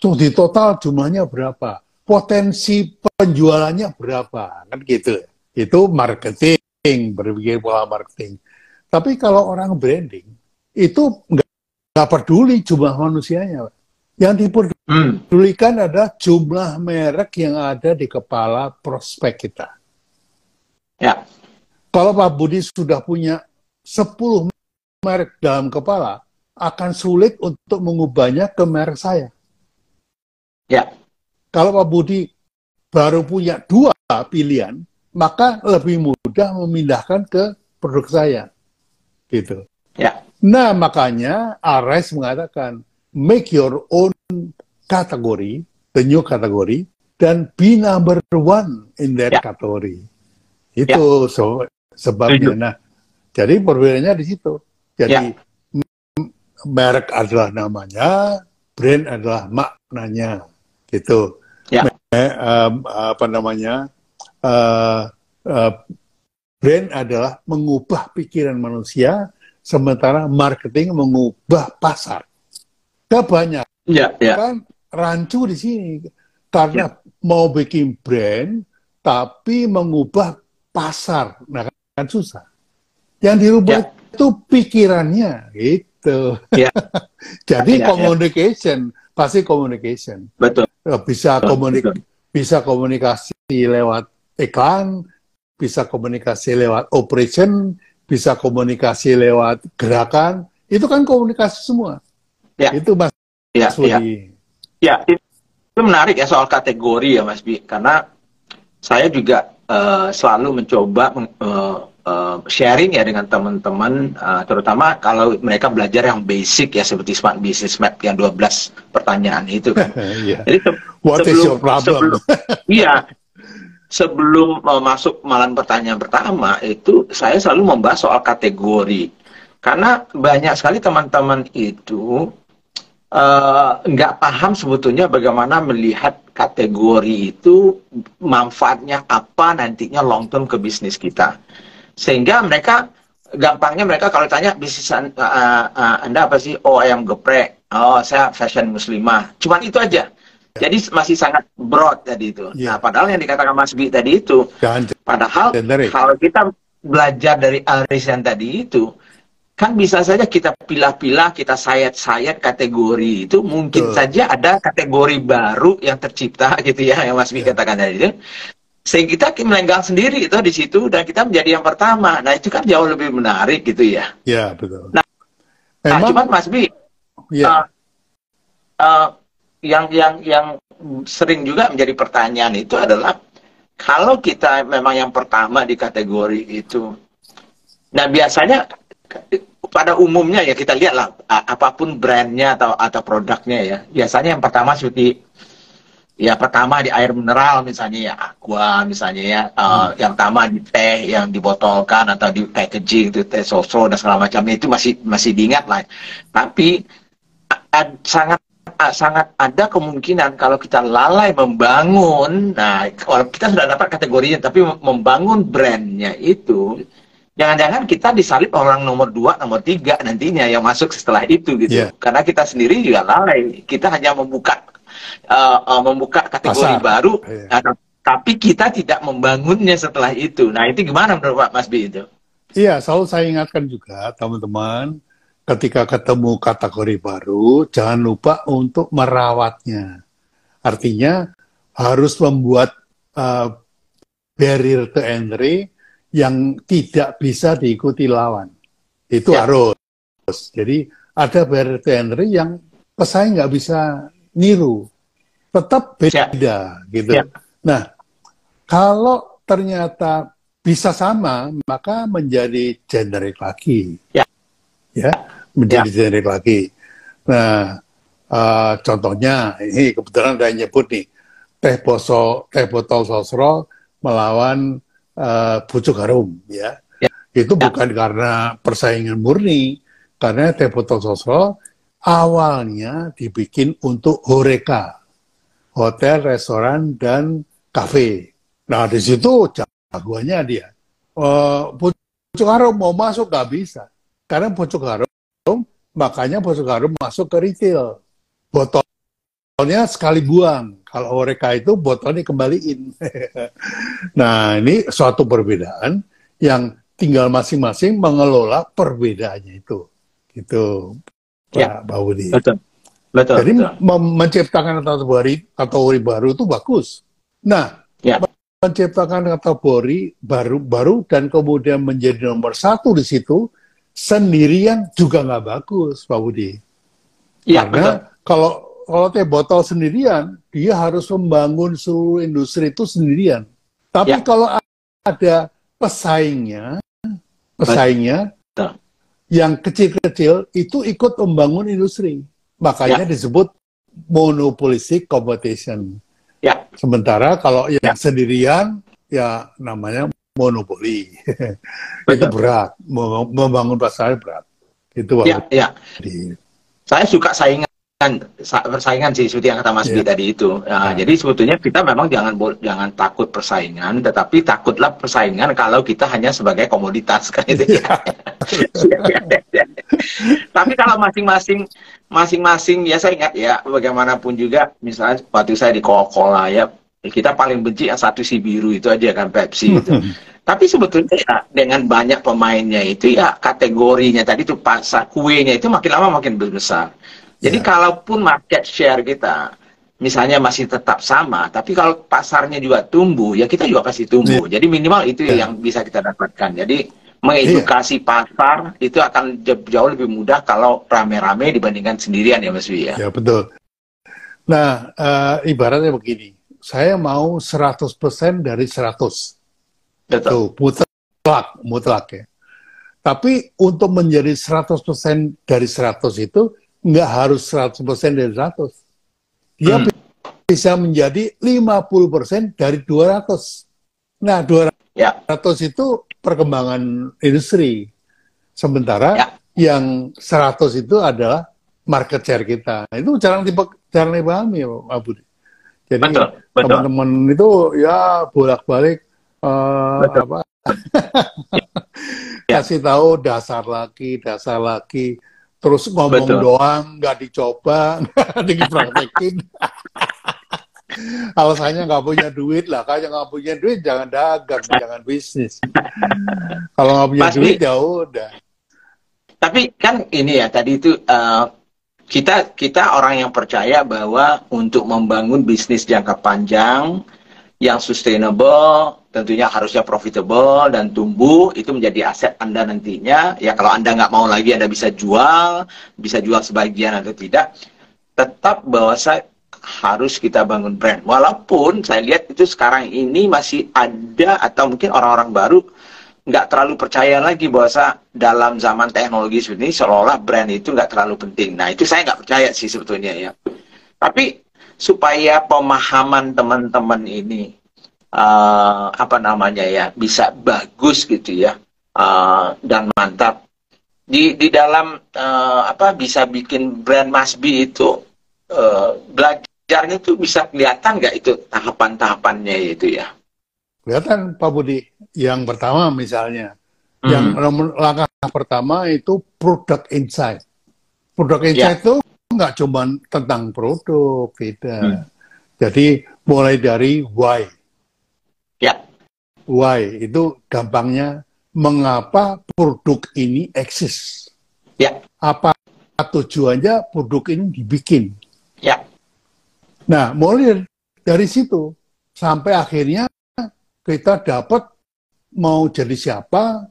Tuh di total jumlahnya berapa? Potensi penjualannya berapa? Kan gitu. Itu marketing, berpikir pola marketing. Tapi kalau orang branding, itu nggak peduli jumlah manusianya. Yang dipedulikan adalah jumlah merek yang ada di kepala prospek kita. Kalau Pak Budi sudah punya 10 merek dalam kepala, akan sulit untuk mengubahnya ke merek saya. Kalau Pak Budi baru punya 2 pilihan, maka lebih mudah memindahkan ke produk saya. Gitu. Ya. Nah, makanya Ares mengatakan, make your own category, the new category, dan be number 1 in that category. Itu sebabnya. Nah, jadi perbedaannya di situ. Jadi merek adalah namanya, brand adalah maknanya, gitu. Brand adalah mengubah pikiran manusia, sementara marketing mengubah pasar. Kebanyakan rancu di sini karena mau bikin brand, tapi mengubah pasar, nah kan susah. Yang dirubah itu pikirannya, gitu. Jadi communication, pasti communication. Betul. Bisa komunikasi lewat iklan, bisa komunikasi lewat operation, bisa komunikasi lewat gerakan. Itu kan komunikasi semua. Itu Mas Budi. Itu menarik ya soal kategori ya Mas Bi, karena saya juga selalu mencoba sharing ya dengan teman-teman, terutama kalau mereka belajar yang basic ya, seperti Smart Business Map yang 12 pertanyaan itu kan. Jadi What is your problem? Sebelum masuk malam pertanyaan pertama itu, saya selalu membahas soal kategori, karena banyak sekali teman-teman itu nggak paham sebetulnya bagaimana melihat kategori itu manfaatnya apa nantinya long term ke bisnis kita. Sehingga gampangnya mereka kalau tanya bisnis Anda apa sih? Oh, ayam geprek. Oh, saya fashion muslimah. Cuman itu aja. Jadi masih sangat broad tadi itu. Nah, padahal yang dikatakan Mas Bi tadi itu, padahal kalau kita belajar dari Arisan tadi itu, kan bisa saja kita pilah-pilah, kita sayat-sayat kategori itu, mungkin saja ada kategori baru yang tercipta gitu ya, yang Mas Bi katakan tadi itu. Sehingga kita melenggang sendiri itu di situ dan kita menjadi yang pertama. Nah, itu kan jauh lebih menarik gitu ya. Iya, betul. Nah, cuman Mas Bi, yang sering juga menjadi pertanyaan itu adalah, kalau kita memang yang pertama di kategori itu, nah biasanya pada umumnya ya kita lihatlah apapun brandnya atau produknya ya, biasanya yang pertama seperti ya pertama di air mineral misalnya ya Aqua misalnya ya, yang pertama di teh yang dibotolkan atau di packaging itu teh sosro dan segala macamnya itu masih diingat lah. Tapi sangat ada kemungkinan kalau kita lalai membangun, nah kalau kita sudah dapat kategorinya tapi membangun brandnya itu, jangan-jangan kita disalip orang nomor 2, nomor 3 nantinya yang masuk setelah itu gitu. Karena kita sendiri juga lalai, kita hanya membuka kategori baru, tapi kita tidak membangunnya setelah itu. Nah, itu gimana menurut Pak Mas Bi itu? Iya, selalu saya ingatkan juga teman-teman, ketika ketemu kategori baru, jangan lupa untuk merawatnya. Artinya harus membuat barrier to entry yang tidak bisa diikuti lawan. Itu harus. Jadi ada barrier to entry yang pesaing nggak bisa niru. Tetap beda gitu. Nah, kalau ternyata bisa sama, maka menjadi generik lagi. Menjadi generik lagi. Nah, contohnya, ini kebetulan saya nyebut nih, teh botol sosro melawan pucuk harum, itu bukan karena persaingan murni, karena teh botol sosro awalnya dibikin untuk HORECA, hotel, restoran, dan kafe. Nah, di situ jagoannya dia. Pucuk harum mau masuk nggak bisa, karena pucuk harum, makanya pucuk harum masuk ke retail. Botolnya sekali buang. Kalau HORECA itu botolnya kembaliin. Nah, ini suatu perbedaan yang tinggal masing-masing mengelola perbedaannya itu. Gitu, Pak Budi. Betul. Jadi menciptakan kategori baru itu bagus. Nah, menciptakan kategori baru dan kemudian menjadi nomor 1 di situ sendirian juga nggak bagus, Pak Budi. Karena kalau kalau teh botol sendirian, dia harus membangun seluruh industri itu sendirian. Tapi kalau ada pesaingnya Betul. yang kecil-kecil itu ikut membangun industri. Makanya disebut monopolistic competition. Ya. Sementara kalau yang sendirian, ya namanya monopoli. Itu berat, membangun pasar berat. Itu ya. Saya suka persaingan sih, seperti yang kata Mas B tadi itu. Jadi sebetulnya kita memang jangan takut persaingan, tetapi takutlah persaingan kalau kita hanya sebagai komoditas kan itu. Tapi kalau masing-masing ya, saya ingat ya, bagaimanapun juga, misalnya waktu saya di Coca-Cola ya, kita paling benci yang satu si biru itu aja kan, Pepsi itu. Tapi sebetulnya ya, dengan banyak pemainnya itu ya, kategorinya tadi itu pasar kuenya itu makin lama makin besar. Jadi kalaupun market share kita misalnya masih tetap sama, tapi kalau pasarnya juga tumbuh, ya kita juga pasti tumbuh. Jadi minimal itu yang bisa kita dapatkan. Jadi mengedukasi pasar itu akan jauh lebih mudah kalau rame-rame dibandingkan sendirian ya Mas Wi ya. Ya betul. Nah, ibaratnya begini, saya mau 100% dari 100. Betul. Tuh, mutlak ya. Tapi untuk menjadi 100% dari 100 itu nggak harus 100% dari 100. Dia bisa menjadi 50% dari 200. Nah, 200 itu perkembangan industri. Sementara yang 100 itu adalah market share kita. Itu jarang dipahami ya Pak Budi. Jadi teman-teman itu ya bolak-balik kasih tahu dasar lagi, terus ngomong doang, nggak dicoba, nggak dipraktekin. Alasannya nggak punya duit lah, kalau nggak punya duit jangan dagang, jangan bisnis. Kalau nggak punya duit ya udah. Tapi kan ini ya tadi itu kita orang yang percaya bahwa untuk membangun bisnis jangka panjang yang sustainable, tentunya harusnya profitable dan tumbuh, itu menjadi aset Anda nantinya. Ya kalau Anda nggak mau lagi, Anda bisa jual sebagian atau tidak. Tetap bahwa harus kita bangun brand. Walaupun saya lihat itu sekarang ini masih ada, atau mungkin orang-orang baru nggak terlalu percaya lagi bahwa dalam zaman teknologi seperti ini, seolah-olah brand itu nggak terlalu penting. Nah itu saya nggak percaya sih sebetulnya ya. Tapi supaya pemahaman teman-teman ini bisa bagus gitu ya, dan mantap di dalam bisa bikin brand Mas B itu, belajarnya itu bisa kelihatan nggak itu tahapan-tahapannya itu ya? Kelihatan Pak Budi. Yang pertama misalnya, yang langkah pertama itu product insight. Product insight itu nggak cuma tentang produk, tidak. Jadi mulai dari why. Why itu gampangnya mengapa produk ini eksis. Apa tujuannya produk ini dibikin. Nah, mulai dari situ sampai akhirnya kita dapat mau jadi siapa,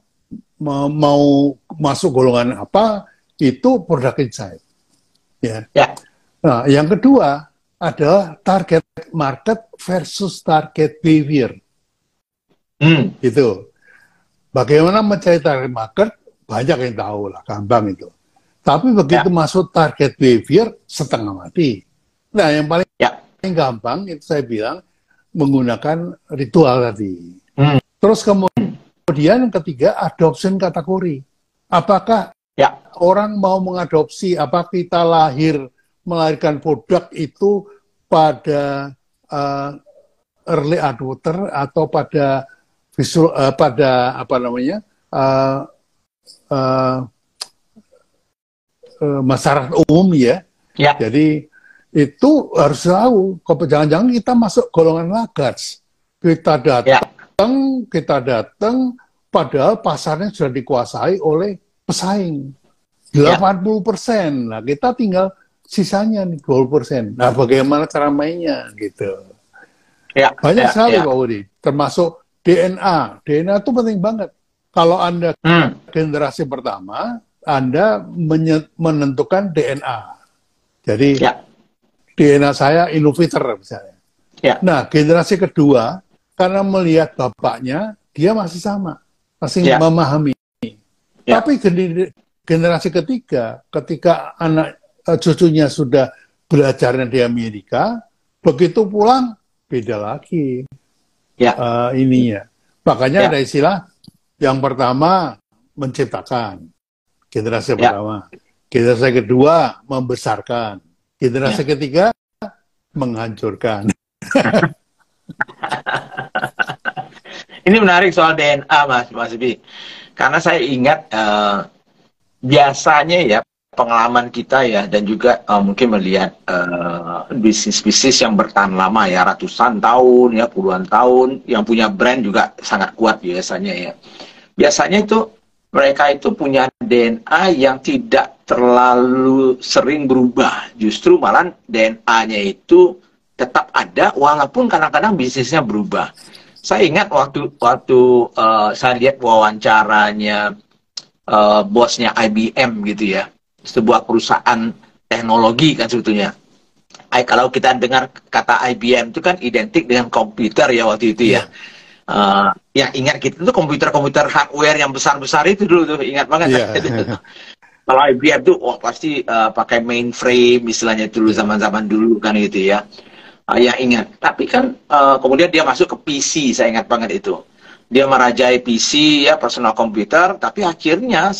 mau masuk golongan apa, itu product insight. Nah, yang kedua adalah target market versus target behavior. Gitu. Bagaimana mencari target market, banyak yang tahu lah, gampang itu. Tapi begitu masuk target behavior, setengah mati. Nah, yang paling gampang itu saya bilang menggunakan ritual tadi. Terus kemudian yang ketiga, adoption kategori. Apakah orang mau mengadopsi, apa kita melahirkan produk itu pada early adopter atau pada masyarakat umum ya. Jadi itu harus tahu, jangan-jangan kita masuk golongan laggards. Kita datang, padahal pasarnya sudah dikuasai oleh pesaing. 80%. Nah, kita tinggal sisanya nih 20%. Nah, bagaimana cara mainnya gitu. Banyak sekali Pak Budi, termasuk DNA. DNA itu penting banget. Kalau Anda generasi pertama, Anda menentukan DNA. Jadi DNA saya innovator misalnya. Ya. Nah, generasi kedua, karena melihat bapaknya, dia masih sama, masih memahami. Tapi generasi ketiga, ketika anak cucunya sudah belajarnya di Amerika, begitu pulang, beda lagi ininya. Makanya ada istilah, yang pertama menciptakan, generasi pertama. Generasi kedua membesarkan, generasi ketiga menghancurkan. Ini menarik soal DNA, Mas Bi. Karena saya ingat biasanya ya pengalaman kita ya, dan juga mungkin melihat bisnis-bisnis yang bertahan lama ya, ratusan tahun ya, puluhan tahun, yang punya brand juga sangat kuat biasanya ya. Biasanya itu mereka itu punya DNA yang tidak terlalu sering berubah. Justru malah DNA-nya itu tetap ada walaupun kadang-kadang bisnisnya berubah. Saya ingat waktu saya lihat wawancaranya bosnya IBM gitu ya, sebuah perusahaan teknologi kan sebetulnya. Kalau kita dengar kata IBM itu kan identik dengan komputer ya waktu itu ya. Yang ingat kita itu komputer-komputer hardware yang besar-besar itu dulu tuh, ingat banget. Kalau IBM tuh pasti pakai mainframe istilahnya dulu, zaman-zaman dulu kan gitu ya. Yang ingat. Tapi kan kemudian dia masuk ke PC, saya ingat banget itu. Dia merajai PC ya, personal computer, tapi akhirnya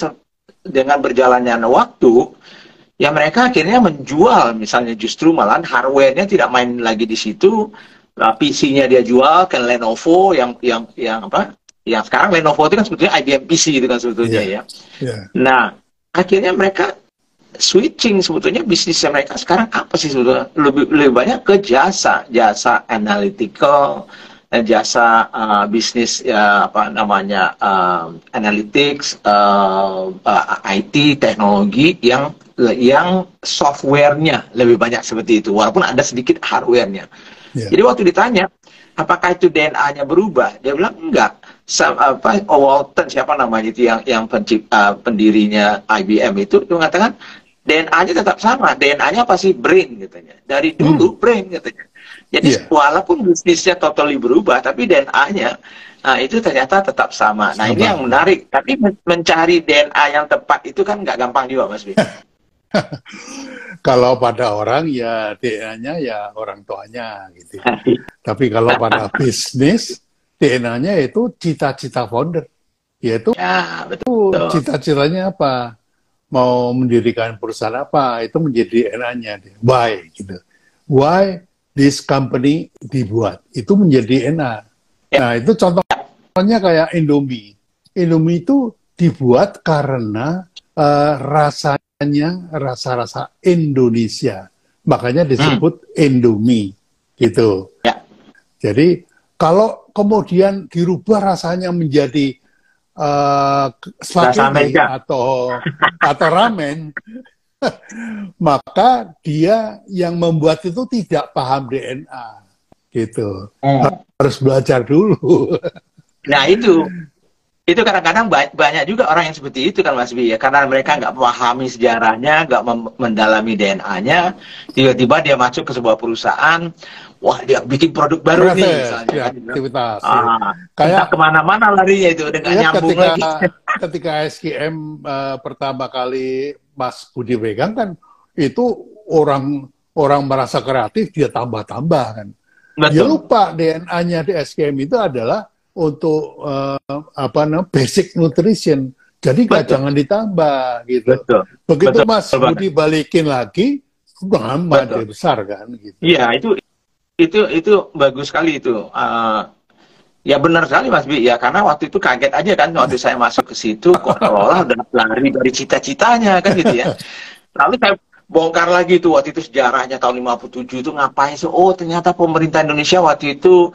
dengan berjalannya waktu ya mereka akhirnya menjual, misalnya justru malahan hardware-nya tidak main lagi di situ. PC-nya dia jual ke Lenovo yang apa? Yang sekarang Lenovo itu kan sebetulnya IBM PC itu kan sebetulnya ya. Nah, akhirnya mereka switching, sebetulnya bisnisnya mereka sekarang apa sih sebetulnya? Lebih banyak ke jasa analytical, jasa bisnis apa namanya analytics, IT, teknologi yang softwarenya lebih banyak seperti itu, walaupun ada sedikit hardwarenya. Jadi waktu ditanya apakah itu DNA-nya berubah, dia bilang enggak. Walton siapa namanya itu yang pendirinya IBM itu mengatakan DNA-nya tetap sama. DNA-nya pasti brain katanya. Dari dulu brain katanya. Jadi walaupun bisnisnya totally berubah, tapi DNA-nya itu ternyata tetap sama. Nah ini yang menarik. Tapi mencari DNA yang tepat itu kan nggak gampang juga, Mas Bi. Kalau pada orang ya DNA-nya ya orang tuanya gitu. Tapi kalau pada bisnis, DNA-nya itu cita-cita founder. Yaitu cita-citanya apa? Mau mendirikan perusahaan apa? Itu menjadi DNA-nya. Why gitu. Why this company dibuat? Itu menjadi DNA. Nah, itu contohnya kayak Indomie. Indomie itu dibuat karena rasa-rasa Indonesia, makanya disebut Indomie gitu. Jadi kalau kemudian dirubah rasanya menjadi spaghetti atau ramen, maka dia yang membuat itu tidak paham DNA gitu. Harus belajar dulu. Nah itu kadang-kadang banyak juga orang yang seperti itu kan Mas Bi ya, karena mereka nggak memahami sejarahnya, nggak mendalami DNA-nya, tiba-tiba dia masuk ke sebuah perusahaan, wah dia bikin produk baru nih misalnya, aktivitas. Kayak kemana-mana larinya itu, udah nggak nyambung lagi. Ketika SKM pertama kali Mas Budi pegang kan, itu orang merasa kreatif, dia tambah-tambah kan. Dia lupa DNA-nya di SKM itu adalah untuk basic nutrition, jadi jangan ditambah gitu. Begitu Mas Budi balikin lagi, udah amat besar kan gitu. Iya itu bagus sekali itu. Ya benar sekali Mas Bi ya, karena waktu itu kaget aja kan waktu saya masuk ke situ, kok seolah udah lari dari cita-citanya kan gitu ya. Lalu saya bongkar lagi tuh waktu itu sejarahnya tahun 57 itu ngapain sih? Oh ternyata pemerintah Indonesia waktu itu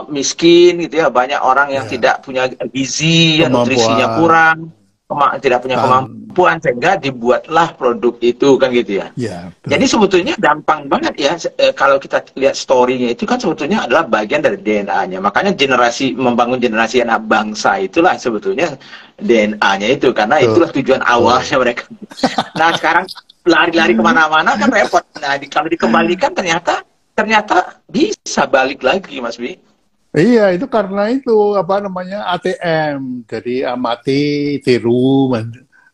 miskin gitu ya, banyak orang yang tidak punya gizi, ya, nutrisinya kurang, tidak punya kemampuan, sehingga dibuatlah produk itu, kan gitu ya. Ya, Jadi sebetulnya gampang banget ya, kalau kita lihat story-nya itu kan sebetulnya adalah bagian dari DNA-nya. Makanya membangun generasi anak bangsa itulah sebetulnya DNA-nya itu, karena itulah tujuan awalnya mereka. Nah sekarang lari-lari kemana-mana kan repot. Nah kalau dikembalikan ternyata bisa balik lagi, Mas Bi. Iya, itu karena itu apa namanya ATM. Jadi amati, tiru,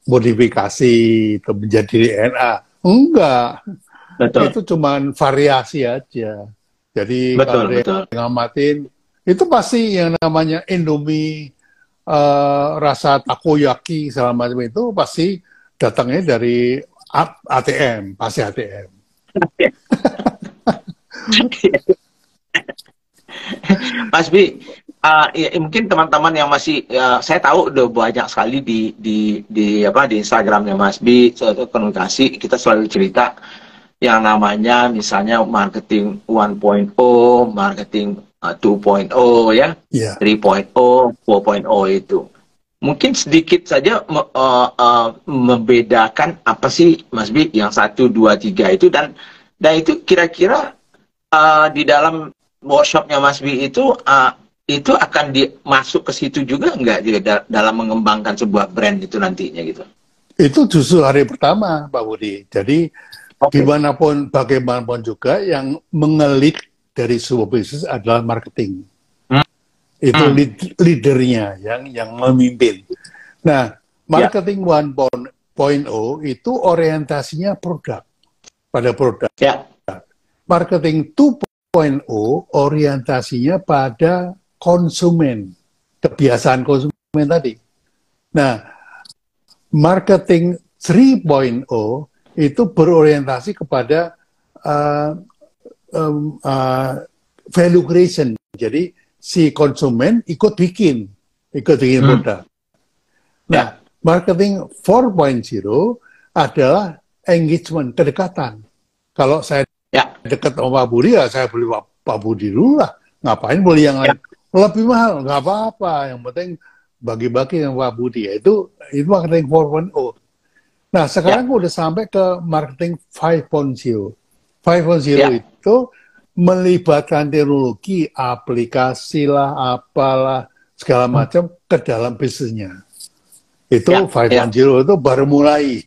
modifikasi itu menjadi DNA. Enggak, Betul. itu cuman variasi aja. Jadi kalau dia Betul. ngamatin, itu pasti yang namanya Indomie, rasa takoyaki segala macam itu pasti datangnya dari ATM, pasti ATM. Mas Bi, ya, mungkin teman-teman yang masih, saya tahu udah banyak sekali di Instagramnya Mas Bi, suatu komunikasi kita selalu cerita yang namanya misalnya marketing 1.0, marketing 2.0 ya, Yeah. 3.0, 4.0 itu. Mungkin sedikit saja membedakan apa sih Mas Bi yang 1, 2, 3 itu, dan itu kira-kira di dalam workshopnya Mas Bi itu akan masuk ke situ juga nggak dalam mengembangkan sebuah brand itu nantinya gitu? Itu justru hari pertama, Pak Budi. Jadi bagaimanapun juga yang mengelit dari sebuah bisnis adalah marketing. Itu leadernya yang memimpin. Nah, marketing 1.0 itu orientasinya produk, pada produk. Marketing 2.0 orientasinya pada konsumen, kebiasaan konsumen tadi. Nah, marketing 3.0 itu berorientasi kepada value creation. Jadi si konsumen ikut bikin produk. Nah, marketing 4.0 adalah engagement, kedekatan. Kalau saya dekat sama Pak Budi, ya saya beli Pak Budi dulu lah. Ngapain beli yang lain? Lebih mahal, nggak apa-apa. Yang penting bagi-bagi yang Pak Budi. Ya, itu marketing 4.0. Nah, sekarang udah sampai ke marketing 5.0. 5.0 itu melibatkan teknologi, aplikasi lah, apalah, segala macam ke dalam bisnisnya. Itu 5.0 itu baru mulai.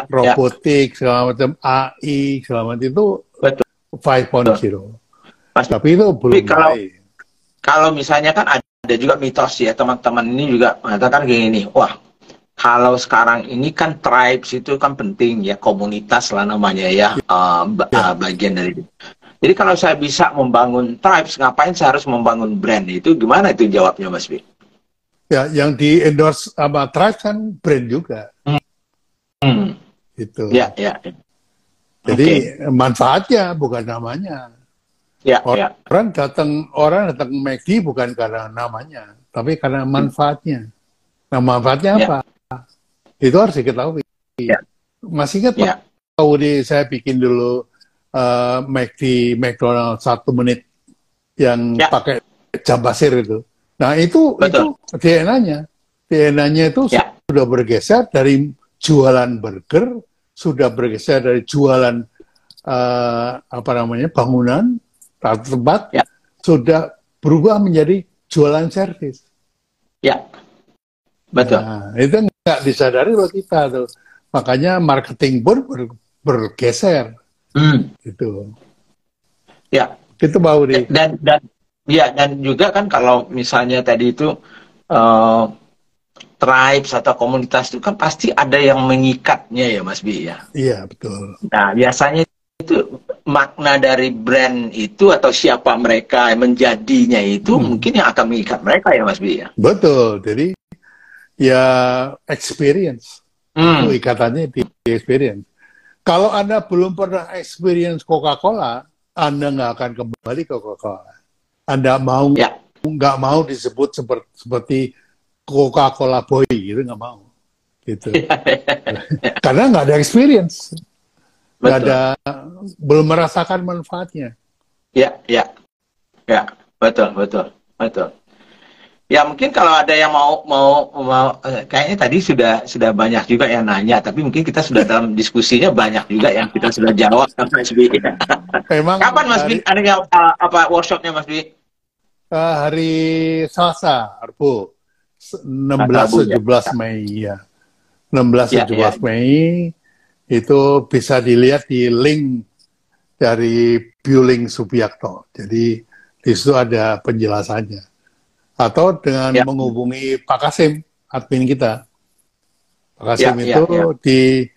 Robotik, segala macam, AI, segala macam itu 5.0. Tapi itu belum mulai. Kalau misalnya kan ada juga mitos ya, teman-teman ini juga mengatakan gini, wah, kalau sekarang ini kan tribes itu kan penting ya, komunitas lah namanya ya, bagian dari itu. Jadi kalau saya bisa membangun tribes, ngapain saya harus membangun brand? Itu gimana itu jawabnya, Mas Bi? Ya, yang di endorse sama tribes kan brand juga. Gitu. Jadi manfaatnya bukan namanya. Orang datang McD bukan karena namanya, tapi karena manfaatnya. Nah, manfaatnya apa? Itu harus diketahui. Masih ingat Pak Budi, saya bikin dulu McDonald 1 menit yang pakai jam pasir itu. Nah, itu DNA-nya. DNA-nya itu sudah bergeser dari jualan burger, sudah bergeser dari jualan bangunan, tempat, sudah berubah menjadi jualan servis. Nah, itu nggak disadari oleh kita tuh. Makanya marketing pun bergeser. Gitu. Itu Pak Budi. Dan juga kan kalau misalnya tadi itu tribes atau komunitas itu kan pasti ada yang mengikatnya ya, Mas Bi ya. Iya, betul. Nah, biasanya itu makna dari brand itu atau siapa mereka menjadinya itu mungkin yang akan mengikat mereka ya, Mas Bi ya. Betul. Jadi ya experience. Itu ikatannya di experience. Kalau Anda belum pernah experience Coca-Cola, Anda nggak akan kembali ke Coca-Cola. Anda nggak mau disebut seperti Coca-Cola boy gitu, nggak mau. Gitu. Karena nggak ada experience. Belum merasakan manfaatnya. Betul. Ya mungkin kalau ada yang kayaknya tadi sudah banyak juga yang nanya, tapi mungkin kita sudah dalam diskusinya banyak juga yang kita sudah jawab kan Mas Bi. Memang Kapan Mas Bi ada apa workshopnya Mas Bi? hari Selasa, Rabu, Rabu ya. 16-17 Mei ya. 16 Ya, ya. 17 Mei itu bisa dilihat di link dari Bulling Subiakto. Jadi di situ ada penjelasannya. Atau dengan Ya. menghubungi Pak Kasim, admin kita. Pak Ya, Kasim ya, itu ya. di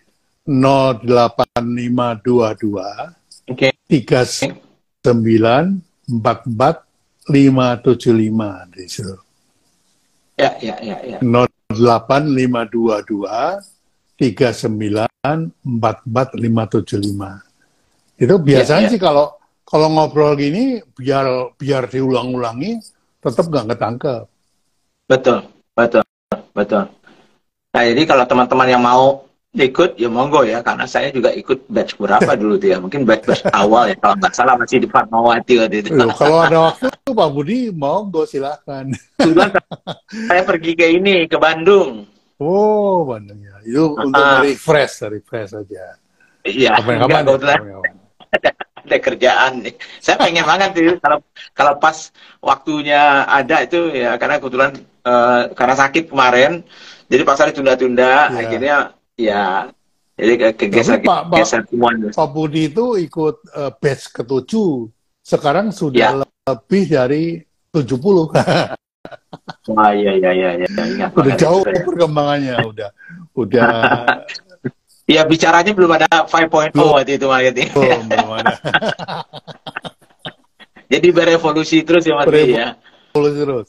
08522 Oke. 3944 575 di situ. Ya, ya, ya, ya. 08522 3944 575. Itu biasanya Ya, ya. sih kalau ngobrol gini biar diulang-ulangi tetap nggak ketangkep. Betul, betul, betul. Nah, jadi kalau teman-teman yang mau ikut, ya monggo ya, karena saya juga ikut batch berapa dulu tuh ya, mungkin batch awal ya, kalau nggak salah masih di Fatmawati waktu itu. Loh, kalau ada waktu Pak Budi monggo silakan. Kebetulan saya pergi ke ini, ke Bandung. Oh, Bandung ya. Itu untuk refresh aja. Iya, Kapan-kapan kebetulan ada kerjaan nih. Saya pengen banget tuh kalau pas waktunya ada itu ya, karena kebetulan karena sakit kemarin, jadi pasar ditunda-tunda, akhirnya ya jadi kegeser semuanya. Pak Budi itu ikut batch ke-7. Sekarang sudah lebih dari 70. Wah, iya, ingat udah jauh itu, perkembangannya, udah. Ya, bicaranya belum ada 5.0 waktu itu marketing. Belum ada. Jadi berevolusi terus ya Mas Bi ya. Berevolusi terus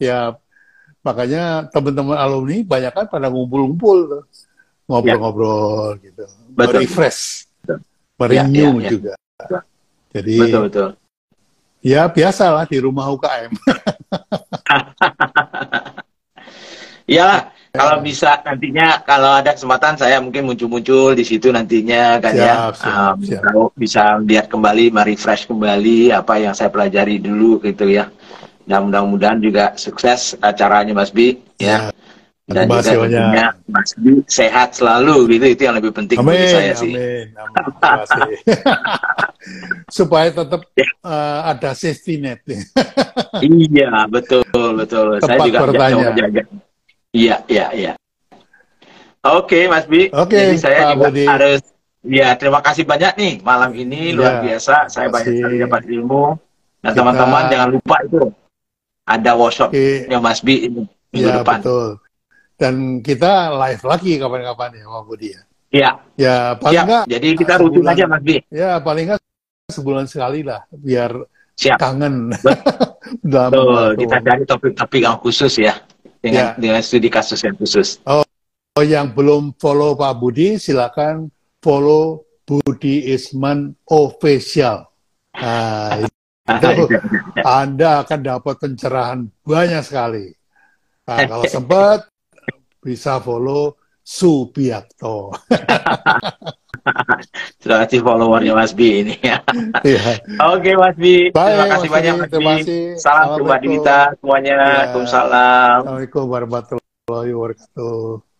ya, makanya teman-teman alumni banyak kan pada ngumpul-ngumpul, ngobrol-ngobrol gitu. Refresh, merenew juga. Jadi betul. Ya biasalah di rumah UKM. Ya, kalau bisa nantinya kalau ada kesempatan saya mungkin muncul-muncul di situ nantinya kan siap. Bisa lihat kembali, merefresh kembali apa yang saya pelajari dulu gitu ya. Dan mudah-mudahan juga sukses acaranya Mas Bi ya. Dan juga tentunya Mas Bi sehat selalu gitu, itu yang lebih penting bagi saya sih. Amin. Terima kasih. Supaya tetap ada safety net. Iya, betul. Saya juga coba jaga. Iya. Oke, Mas Bi. Jadi saya juga harus terima kasih banyak nih malam ini, luar biasa. Saya banyak sekali dapat ilmu. Dan teman-teman jangan lupa itu ada workshopnya Mas Bi ini minggu depan. Betul. Dan kita live lagi kapan-kapan ya, Pak Budi ya. Iya. Ya paling nggak. Jadi kita rutin aja Mas Bi. Ya paling nggak sebulan sekali lah, biar kangen. Betul. Kita cari topik-topik yang khusus ya. Dengan studi kasus yang khusus. Oh, yang belum follow Pak Budi, silakan follow Budi Isman Official. Nah, itu Anda akan dapat pencerahan banyak sekali. Nah, kalau sempat, bisa follow Subiakto. Terima kasih followernya Mas Bi ini ya. Oke Mas Bi, terima kasih banyak Mas Bi. Salam Mbak Dita semuanya. Waalaikumsalam. Assalamualaikum warahmatullahi wabarakatuh.